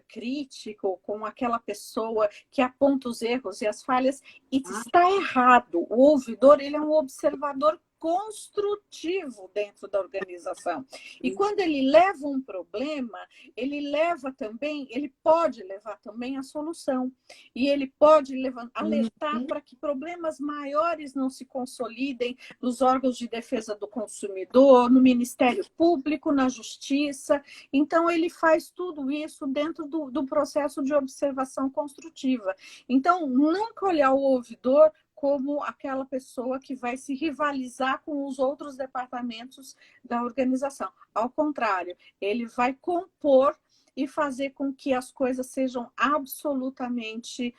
S2: crítico, como aquela pessoa que aponta os erros e as falhas, e está errado. O ouvidor ele é um observador construtivo dentro da organização. E quando ele leva um problema, ele pode levar também a solução. E ele pode alertar para que problemas maiores não se consolidem nos órgãos de defesa do consumidor, no Ministério Público, na Justiça. Então, ele faz tudo isso dentro do processo de observação construtiva. Então, nunca olhar o ouvidor como aquela pessoa que vai se rivalizar com os outros departamentos da organização. Ao contrário, ele vai compor e fazer com que as coisas sejam absolutamente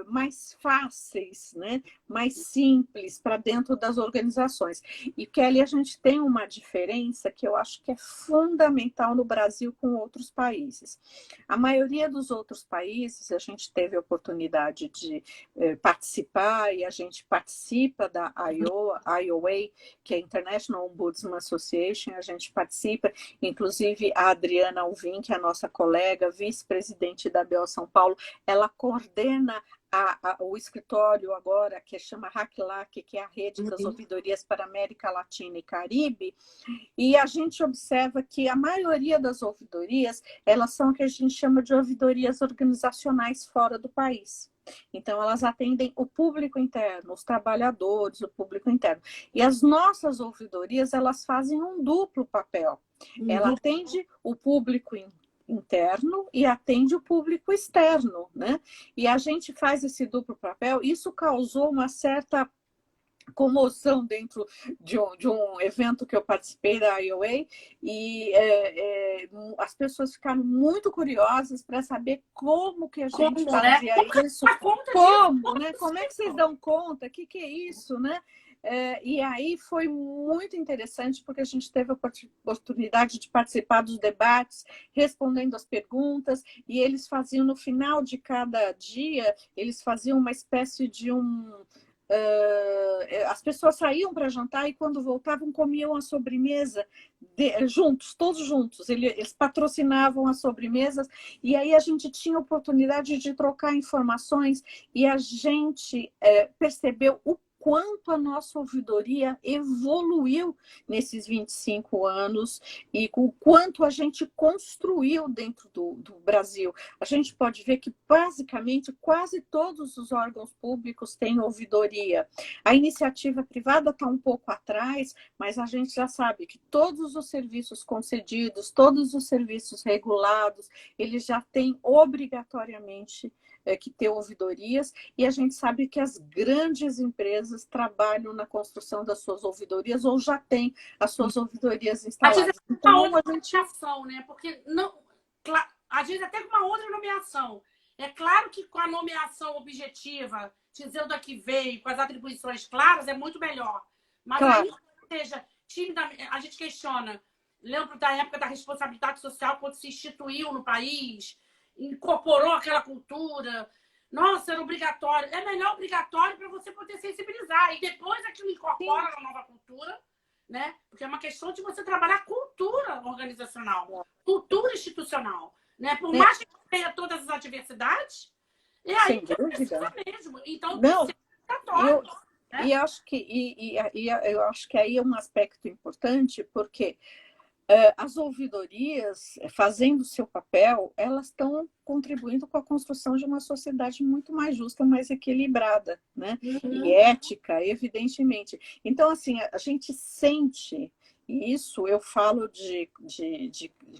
S2: mais fáceis, né? Mais simples para dentro das organizações. E, Kelly, a gente tem uma diferença que eu acho que é fundamental no Brasil com outros países. A maioria dos outros países, a gente teve a oportunidade de participar, e a gente participa da IOA, que é a International Ombudsman Association, a gente participa, inclusive a Adriana Alvim, que é a nossa colega, vice-presidente da BO São Paulo, ela coordena o escritório agora, que chama RACLAC, que é a Rede das Ouvidorias para América Latina e Caribe, e a gente observa que a maioria das ouvidorias, elas são o que a gente chama de ouvidorias organizacionais fora do país. Então, elas atendem o público interno, os trabalhadores, o público interno. E as nossas ouvidorias, elas fazem um duplo papel. Ela atende o público interno e atende o público externo, né? E a gente faz esse duplo papel. Isso causou uma certa comoção dentro de um evento que eu participei da IOA, e as pessoas ficaram muito curiosas para saber como que a gente fazia isso, como é que vocês dão conta, o que é isso, né? E aí foi muito interessante, porque a gente teve a oportunidade de participar dos debates, respondendo as perguntas, e eles faziam, no final de cada dia, eles faziam uma espécie de as pessoas saíam para jantar e quando voltavam comiam a sobremesa juntos, todos juntos. Eles patrocinavam as sobremesas e aí a gente tinha oportunidade de trocar informações e a gente percebeu o quanto a nossa ouvidoria evoluiu nesses 25 anos e o quanto a gente construiu dentro do Brasil. A gente pode ver que, basicamente, quase todos os órgãos públicos têm ouvidoria. A iniciativa privada está um pouco atrás, mas a gente já sabe que todos os serviços concedidos, todos os serviços regulados, eles já têm obrigatoriamente que ter ouvidorias, e a gente sabe que as grandes empresas trabalham na construção das suas ouvidorias ou já têm as suas ouvidorias instaladas.
S1: Então, uma outra nomeação, né? Porque não, às vezes até com uma outra nomeação. É claro que com a nomeação objetiva, dizendo a que veio, com as atribuições claras, é muito melhor. Mas aí, seja, a gente questiona. Lembro da época da responsabilidade social, quando se instituiu no país, incorporou aquela cultura. Nossa, era obrigatório. É melhor obrigatório para você poder sensibilizar. E depois aquilo incorpora na nova cultura, né? Porque é uma questão de você trabalhar cultura organizacional, cultura institucional, né? Por mais que a todas as adversidades, e
S2: Sem
S1: aí que
S2: dúvida.
S1: mesmo. Então,
S2: Não, eu,
S1: né?
S2: e acho que, eu acho que aí é um aspecto importante, porque as ouvidorias, fazendo o seu papel, elas estão contribuindo com a construção de uma sociedade muito mais justa, mais equilibrada, né? E ética, evidentemente. Então, assim, a gente sente, e isso eu falo de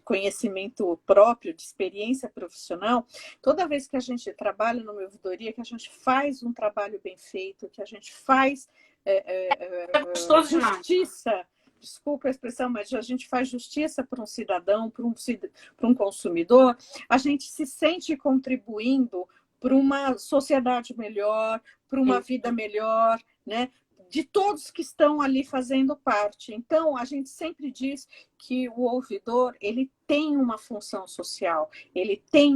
S2: conhecimento próprio, de experiência profissional, toda vez que a gente trabalha numa ouvidoria, que a gente faz um trabalho bem feito, que a gente faz
S1: É gostoso demais.
S2: justiça, desculpa a expressão, mas a gente faz justiça para um cidadão, para um consumidor, a gente se sente contribuindo para uma sociedade melhor, para uma vida melhor, né? De todos que estão ali fazendo parte. Então, a gente sempre diz que o ouvidor ele tem uma função social, ele tem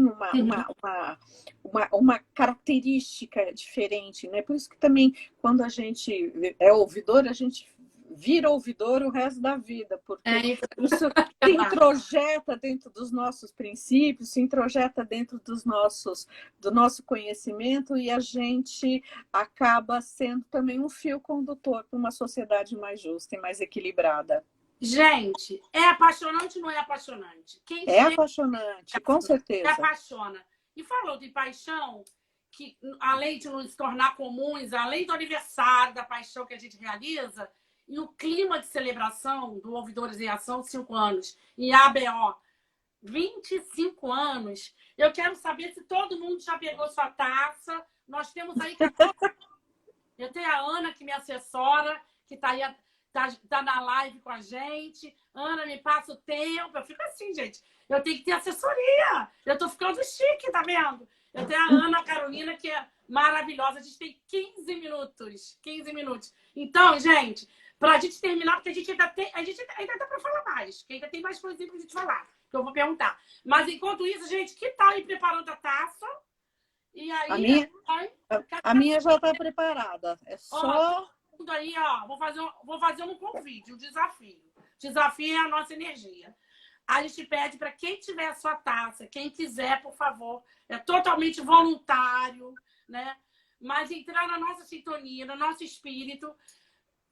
S2: uma característica diferente, né? Por isso que também, quando a gente é ouvidor, a gente vira ouvidor o resto da vida, porque isso se introjeta dentro dos nossos princípios, se introjeta dentro do nosso conhecimento, e a gente acaba sendo também um fio condutor para uma sociedade mais justa e mais equilibrada.
S1: Gente, é apaixonante ou não é apaixonante?
S2: É apaixonante, com certeza.
S1: É apaixona. E falou de paixão, que além de nos tornar comuns, além do aniversário, da paixão que a gente realiza, e o clima de celebração do Ouvidores em Ação, 5 anos, e ABO, 25 anos, eu quero saber se todo mundo já pegou sua taça. Nós temos aí... Eu tenho a Ana, que me assessora, que está aí, tá na live com a gente. Ana, me passa o tempo. Eu fico assim, gente. Eu tenho que ter assessoria. Eu tô ficando chique, tá vendo? Eu tenho a Ana Carolina, que é maravilhosa. A gente tem 15 minutos. 15 minutos. Então, gente, para a gente terminar, porque a gente ainda dá para falar mais, porque ainda tem mais coisas para a gente falar, que eu vou perguntar. Mas, enquanto isso, gente, que tal ir preparando a taça? E aí...
S2: A minha já está preparada. É só...
S1: Ó, aí, ó, vou fazer um convite, um desafio. Desafio é a nossa energia. A gente pede para quem tiver a sua taça, quem quiser, por favor, é totalmente voluntário, né? Mas entrar na nossa sintonia, no nosso espírito,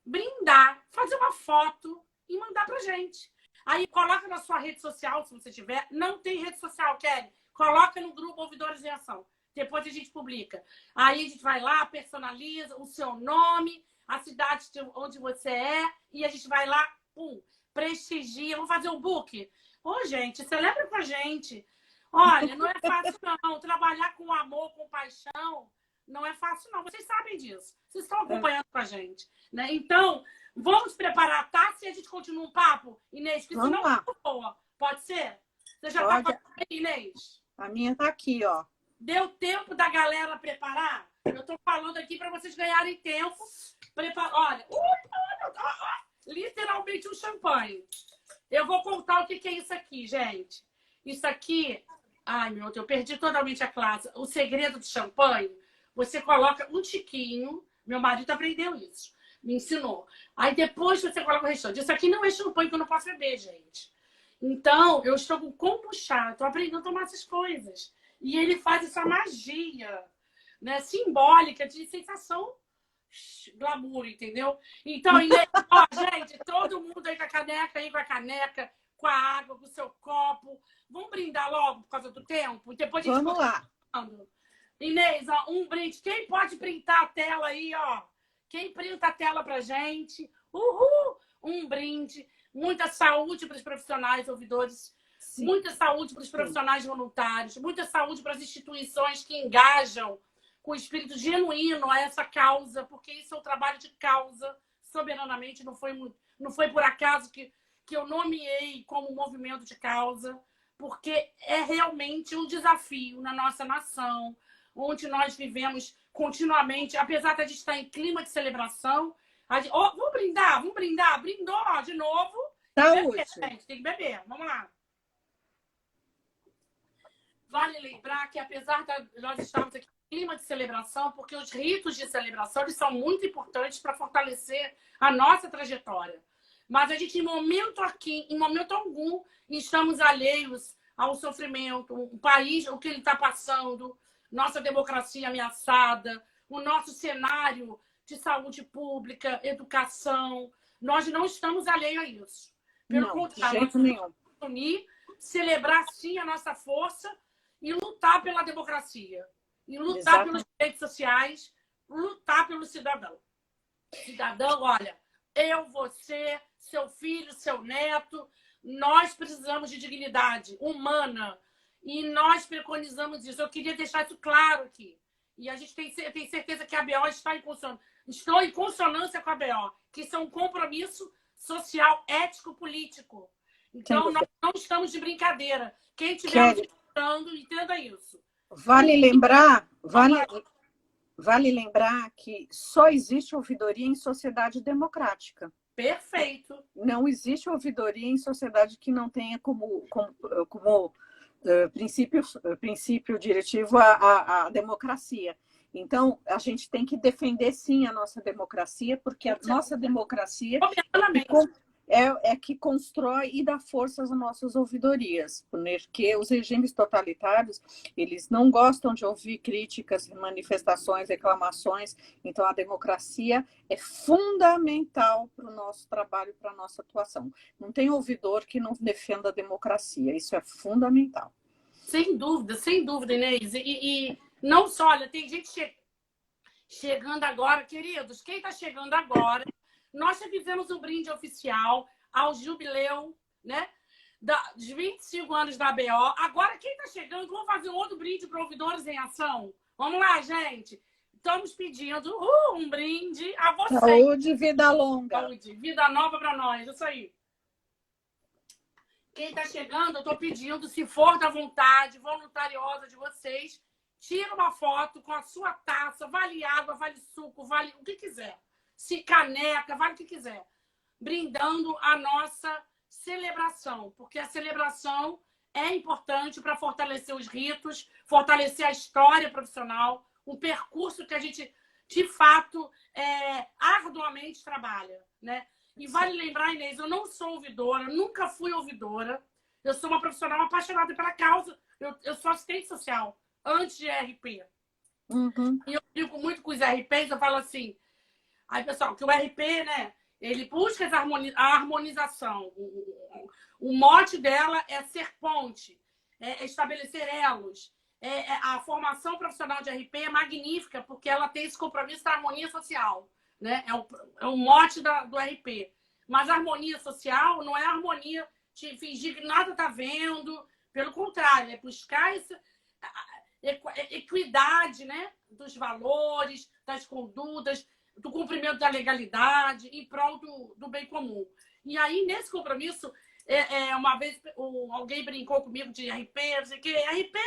S1: brindar, fazer uma foto e mandar pra gente. Aí coloca na sua rede social, se você tiver. Não tem rede social, Kelly? Coloca no grupo Ouvidores em Ação. Depois a gente publica. Aí a gente vai lá, personaliza o seu nome, a cidade onde você é, e a gente vai lá, pum, prestigia. Vamos fazer o book. Ô, gente, celebra com a gente. Olha, não é fácil, não. Trabalhar com amor, com paixão, não é fácil, não. Vocês sabem disso. Vocês estão acompanhando com a gente, né? Então, vamos preparar a taça e a gente continua um papo, Inês, porque senão não é boa. Pode ser? Você já está com a Inês?
S2: A minha está aqui, ó.
S1: Deu tempo da galera preparar? Eu estou falando aqui para vocês ganharem tempo. Olha, literalmente um champanhe. Eu vou contar o que é isso aqui, gente. Isso aqui... Ai, meu Deus, eu perdi totalmente a classe. O segredo do champanhe, você coloca um tiquinho. Meu marido aprendeu isso. Me ensinou. Aí depois você coloca o restante. Isso aqui não é champanhe que eu não posso beber, gente. Então, eu estou com kombucha. Estou aprendendo a tomar essas coisas. E ele faz essa magia, né, simbólica de sensação glamour, entendeu? Então, ó, gente, todo mundo aí com a caneca, com a água, com o seu copo. Vamos brindar logo por causa do tempo? E depois a gente
S2: Vamos lá.
S1: Inês, ó, um brinde. Quem pode printar a tela aí, ó? Quem printa a tela pra gente? Uhul! Um brinde. Muita saúde para os profissionais ouvidores. Sim. Muita saúde para os profissionais voluntários, muita saúde para as instituições que engajam com espírito genuíno a essa causa, porque isso é um trabalho de causa, soberanamente, não foi por acaso que eu nomeei como movimento de causa, porque é realmente um desafio na nossa nação, onde nós vivemos continuamente, apesar de a gente estar em clima de celebração. Vamos brindar, brindou de novo.
S2: Saúde.
S1: Gente, tem que beber, vamos lá. Vale lembrar que, apesar de nós estarmos aqui em clima de celebração, porque os ritos de celebração eles são muito importantes para fortalecer a nossa trajetória. Mas a gente, em momento algum, estamos alheios ao sofrimento, o país, o que ele está passando, nossa democracia ameaçada, o nosso cenário de saúde pública, educação. Nós não estamos alheios a isso. Pelo contrário, nós temos que unir, celebrar sim a nossa força e lutar pela democracia. E lutar pelos direitos sociais, lutar pelo cidadão. Cidadão, olha, eu, você, seu filho, seu neto, nós precisamos de dignidade humana e nós preconizamos isso. Eu queria deixar isso claro aqui. E a gente tem certeza que a ABO está em consonância. Estou em consonância com a ABO, que isso é um compromisso social, ético, político. Então, nós não estamos de brincadeira. Quem estiver nos escutando, entenda isso.
S2: Vale lembrar que só existe ouvidoria em sociedade democrática.
S1: Perfeito.
S2: Não existe ouvidoria em sociedade que não tenha como princípio diretivo a democracia. Então, a gente tem que defender, sim, a nossa democracia, porque a nossa democracia é que constrói e dá força às nossas ouvidorias, porque os regimes totalitários, eles não gostam de ouvir críticas, manifestações, reclamações. Então, a democracia é fundamental para o nosso trabalho, para a nossa atuação. Não tem ouvidor que não defenda a democracia, isso é fundamental.
S1: Sem dúvida, Inês. E não só, olha, tem gente chegando agora, queridos, quem está chegando agora, nós já fizemos um brinde oficial ao jubileu, né, dos 25 anos da ABO. Agora, quem está chegando, vamos fazer um outro brinde para ouvidores em ação? Vamos lá, gente. Estamos pedindo um brinde a vocês.
S2: Saúde e vida longa.
S1: Saúde, vida nova para nós, isso aí. Quem está chegando, eu estou pedindo, se for da vontade, voluntariosa de vocês, tira uma foto com a sua taça, vale água, vale suco, vale o que quiser. Se caneca, vale o que quiser. Brindando a nossa celebração, porque a celebração é importante para fortalecer os ritos, fortalecer a história profissional, um percurso que a gente, de fato, arduamente trabalha, né? E vale lembrar, Inês, eu não sou ouvidora, nunca fui ouvidora. Eu sou uma profissional apaixonada pela causa. Eu sou assistente social, antes de RP.
S2: Uhum.
S1: E eu fico muito com os RPs, eu falo assim... Aí, pessoal, que o RP, né, ele busca a harmonização. O mote dela é ser ponte, é estabelecer elos. A formação profissional de RP é magnífica, porque ela tem esse compromisso da harmonia social. Né? É o mote do RP. Mas a harmonia social não é a harmonia de fingir que nada está vendo. Pelo contrário, é buscar essa equidade, né? Dos valores, das condutas, do cumprimento da legalidade em prol do bem comum. E aí, nesse compromisso, uma vez alguém brincou comigo de RP, não sei o quê. RP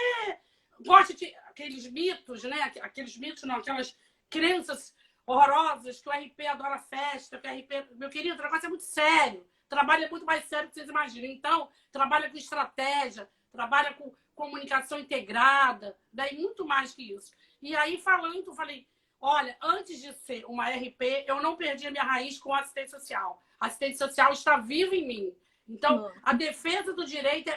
S1: gosta de aqueles mitos, né? Aqueles mitos, não, aquelas crenças horrorosas, que o RP adora festa, que o RP... Meu querido, o negócio é muito sério. Trabalho é muito mais sério do que vocês imaginam. Então, trabalha com estratégia, trabalha com comunicação integrada, daí muito mais que isso. E aí, falei, olha, antes de ser uma RP, eu não perdi a minha raiz com assistente social. A assistente social está viva em mim. Então, a defesa do direito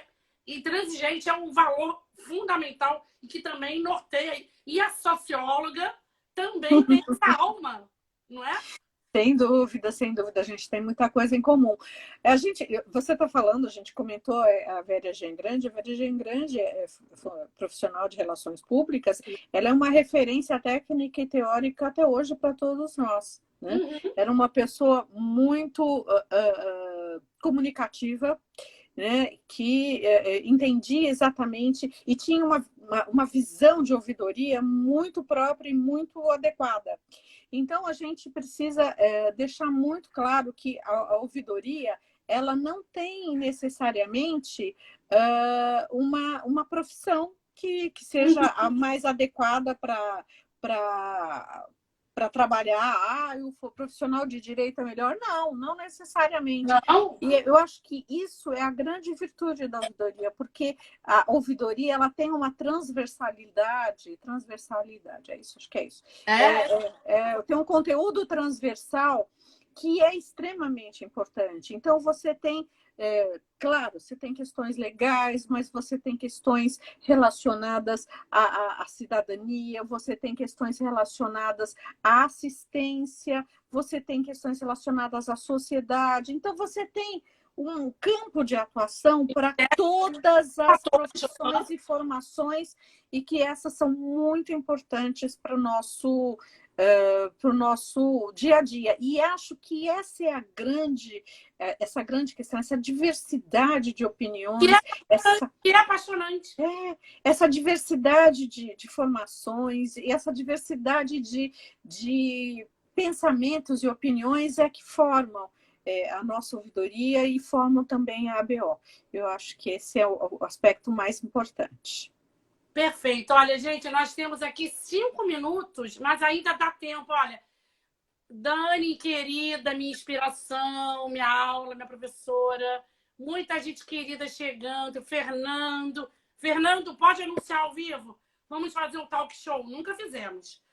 S1: intransigente é um valor fundamental e que também norteia. E a socióloga também tem essa alma, não é?
S2: Sem dúvida, a gente tem muita coisa em comum. Você está falando, a gente comentou a Vera Gengrande. A Vera Gengrande é profissional de relações públicas, ela é uma referência técnica e teórica até hoje para todos nós. Né?
S1: Uhum.
S2: Era uma pessoa muito comunicativa, né, que entendia exatamente e tinha uma visão de ouvidoria muito própria e muito adequada. Então, a gente precisa deixar muito claro que a ouvidoria ela não tem necessariamente uma profissão que seja a mais adequada para trabalhar, o profissional de direito é melhor. Não necessariamente.
S1: Não.
S2: E eu acho que isso é a grande virtude da ouvidoria, porque a ouvidoria ela tem uma transversalidade, é isso, acho que é isso. Tem um conteúdo transversal que é extremamente importante. Então, você tem Claro, você tem questões legais, mas você tem questões relacionadas à cidadania, você tem questões relacionadas à assistência, você tem questões relacionadas à sociedade. Então, você tem um campo de atuação para todas as profissões e formações, e que essas são muito importantes para o nosso dia a dia. E acho que essa é essa grande questão, essa diversidade de opiniões,
S1: que é apaixonante.
S2: Essa diversidade de formações e essa diversidade de pensamentos e opiniões é que formam a nossa ouvidoria e formam também a ABO. Eu acho que esse é o aspecto mais importante.
S1: Perfeito. Olha, gente, nós temos aqui 5 minutos, mas ainda dá tempo. Olha, Dani, querida, minha inspiração, minha aula, minha professora, muita gente querida chegando, Fernando. Fernando, pode anunciar ao vivo? Vamos fazer um talk show. Nunca fizemos.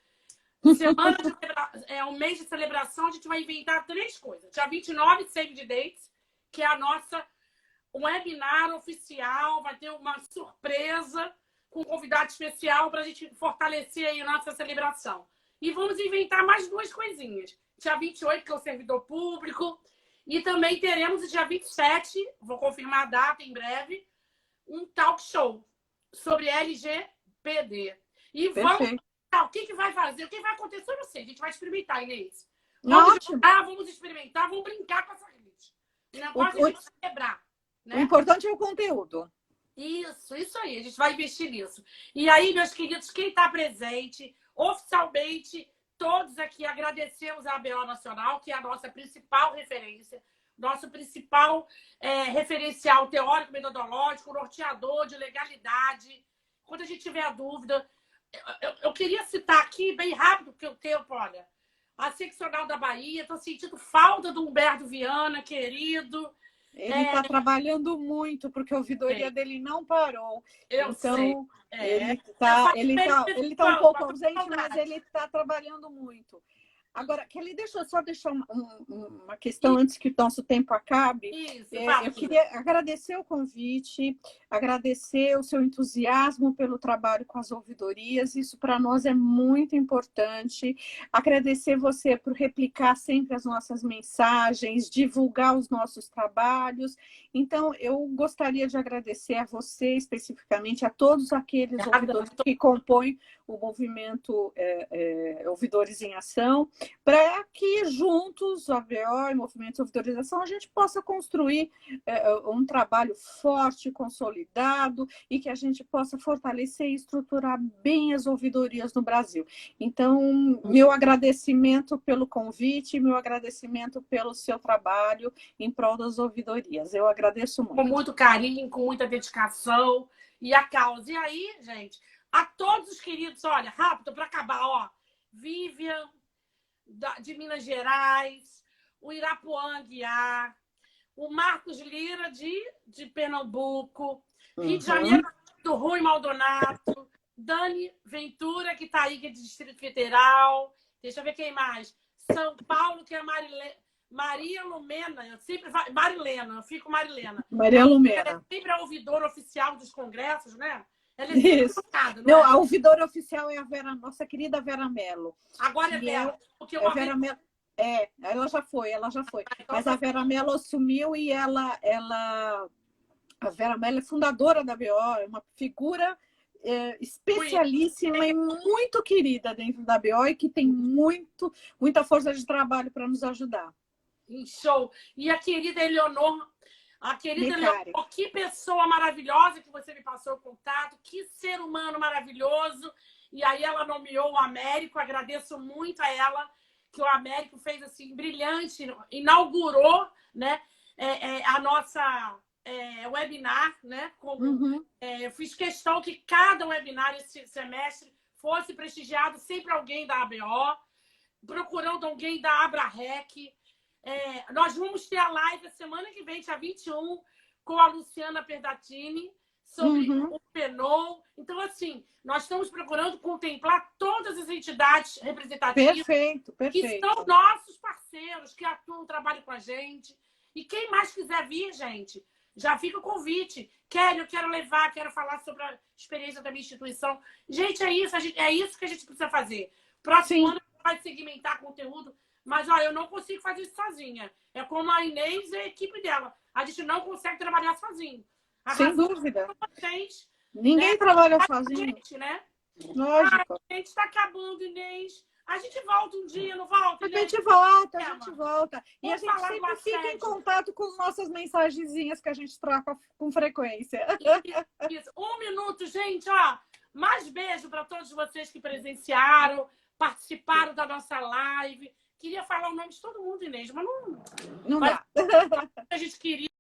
S1: É um mês de celebração, a gente vai inventar 3 coisas. Dia 29, Save the Dates, que é a nossa webinar oficial, vai ter uma surpresa com um convidado especial para a gente fortalecer aí a nossa celebração. E vamos inventar mais 2 coisinhas. Dia 28, que é o servidor público, e também teremos o dia 27, vou confirmar a data em breve, um talk show sobre LGPD. E vamos... O que vai fazer? O que vai acontecer? Eu não sei. A gente vai experimentar, Inês. Vamos experimentar, vamos brincar com essa rede. O negócio é a gente celebrar. Né?
S2: O importante é o conteúdo.
S1: Isso aí. A gente vai investir nisso. E aí, meus queridos, quem está presente, oficialmente, todos aqui agradecemos a ABO Nacional, que é a nossa principal referência, nosso principal referencial teórico, metodológico, norteador de legalidade. Quando a gente tiver a dúvida... Eu queria citar aqui, bem rápido, porque o tempo, olha, a seccional da Bahia, estou sentindo falta do Humberto Viana, querido.
S2: Ele está trabalhando muito, porque a ouvidoria dele não parou.
S1: Eu sei.
S2: Ele tá um pouco ausente, mas ele está trabalhando muito. Agora, Kelly, deixa eu só deixar uma questão antes que o nosso tempo acabe. Eu queria agradecer o convite, agradecer o seu entusiasmo pelo trabalho com as ouvidorias. Isso para nós é muito importante. Agradecer você por replicar sempre as nossas mensagens, divulgar os nossos trabalhos. Então, eu gostaria de agradecer a você especificamente, a todos aqueles ouvidores que compõem o movimento Ouvidores em Ação, para que juntos, o ABO e o Movimento de Ouvidorização, a gente possa construir um trabalho forte, consolidado, e que a gente possa fortalecer e estruturar bem as ouvidorias no Brasil. Então, meu agradecimento pelo convite, meu agradecimento pelo seu trabalho em prol das ouvidorias. Eu agradeço muito.
S1: Com muito carinho, com muita dedicação e a causa. E aí, gente, a todos os queridos, olha, rápido para acabar, ó, Vivian, de Minas Gerais, o Irapuã Aguiar, o Marcos Lira, de Pernambuco, Rio de Janeiro, do Rui Maldonato, Dani Ventura, que está aí, que é de Distrito Federal, deixa eu ver quem mais, São Paulo, que é Maria Lumena, eu sempre falo, Marilena, eu fico Marilena.
S2: Maria Lumena.
S1: Ela é sempre a ouvidora oficial dos congressos, né? Ela é
S2: isso. Não, a ouvidora oficial é a nossa querida Vera Mello.
S1: Agora é Vera. Porque
S2: a Vera Mello, ela já foi. Mas a Vera Mello assumiu e a Vera Mello é fundadora da BO, é uma figura especialíssima e muito querida dentro da BO e que tem muita força de trabalho para nos ajudar.
S1: Show! E a querida Eleonor, Eleonor, que pessoa maravilhosa que você me passou o contato, que ser humano maravilhoso. E aí ela nomeou o Américo, agradeço muito a ela, que o Américo fez assim, brilhante, inaugurou, né, a nossa webinar, né? Eu fiz questão que cada webinar esse semestre fosse prestigiado sempre alguém da ABO, procurando alguém da ABRAREC. Nós vamos ter a live a semana que vem, dia 21, com a Luciana Perdatini, sobre o PENOL. Então, assim, nós estamos procurando contemplar todas as entidades representativas
S2: perfeito.
S1: que são nossos parceiros, que atuam, trabalham com a gente. E quem mais quiser vir, gente, já fica o convite. Kelly, eu quero levar, quero falar sobre a experiência da minha instituição. Gente, é isso, é isso que a gente precisa fazer. Próximo ano a gente vai segmentar conteúdo, mas ó, eu não consigo fazer isso sozinha. É como a Inês e a equipe dela. A gente não consegue trabalhar sozinho.
S2: Sem dúvida.
S1: Vocês,
S2: ninguém trabalha sozinho.
S1: Gente, né?
S2: Lógico.
S1: A gente está acabando, Inês. A gente volta um dia, não volta?
S2: A
S1: Inês?
S2: gente volta, a gente volta. E
S1: Vamos
S2: a gente
S1: falar do
S2: sempre fica em
S1: assédio.
S2: contato com as nossas mensagenzinhas que a gente troca com frequência.
S1: Isso. 1 minuto, gente, ó. Mais beijo para todos vocês que presenciaram, participaram da nossa live. Queria falar o nome de todo mundo, Inês, mas não
S2: Não dá.
S1: a gente queria.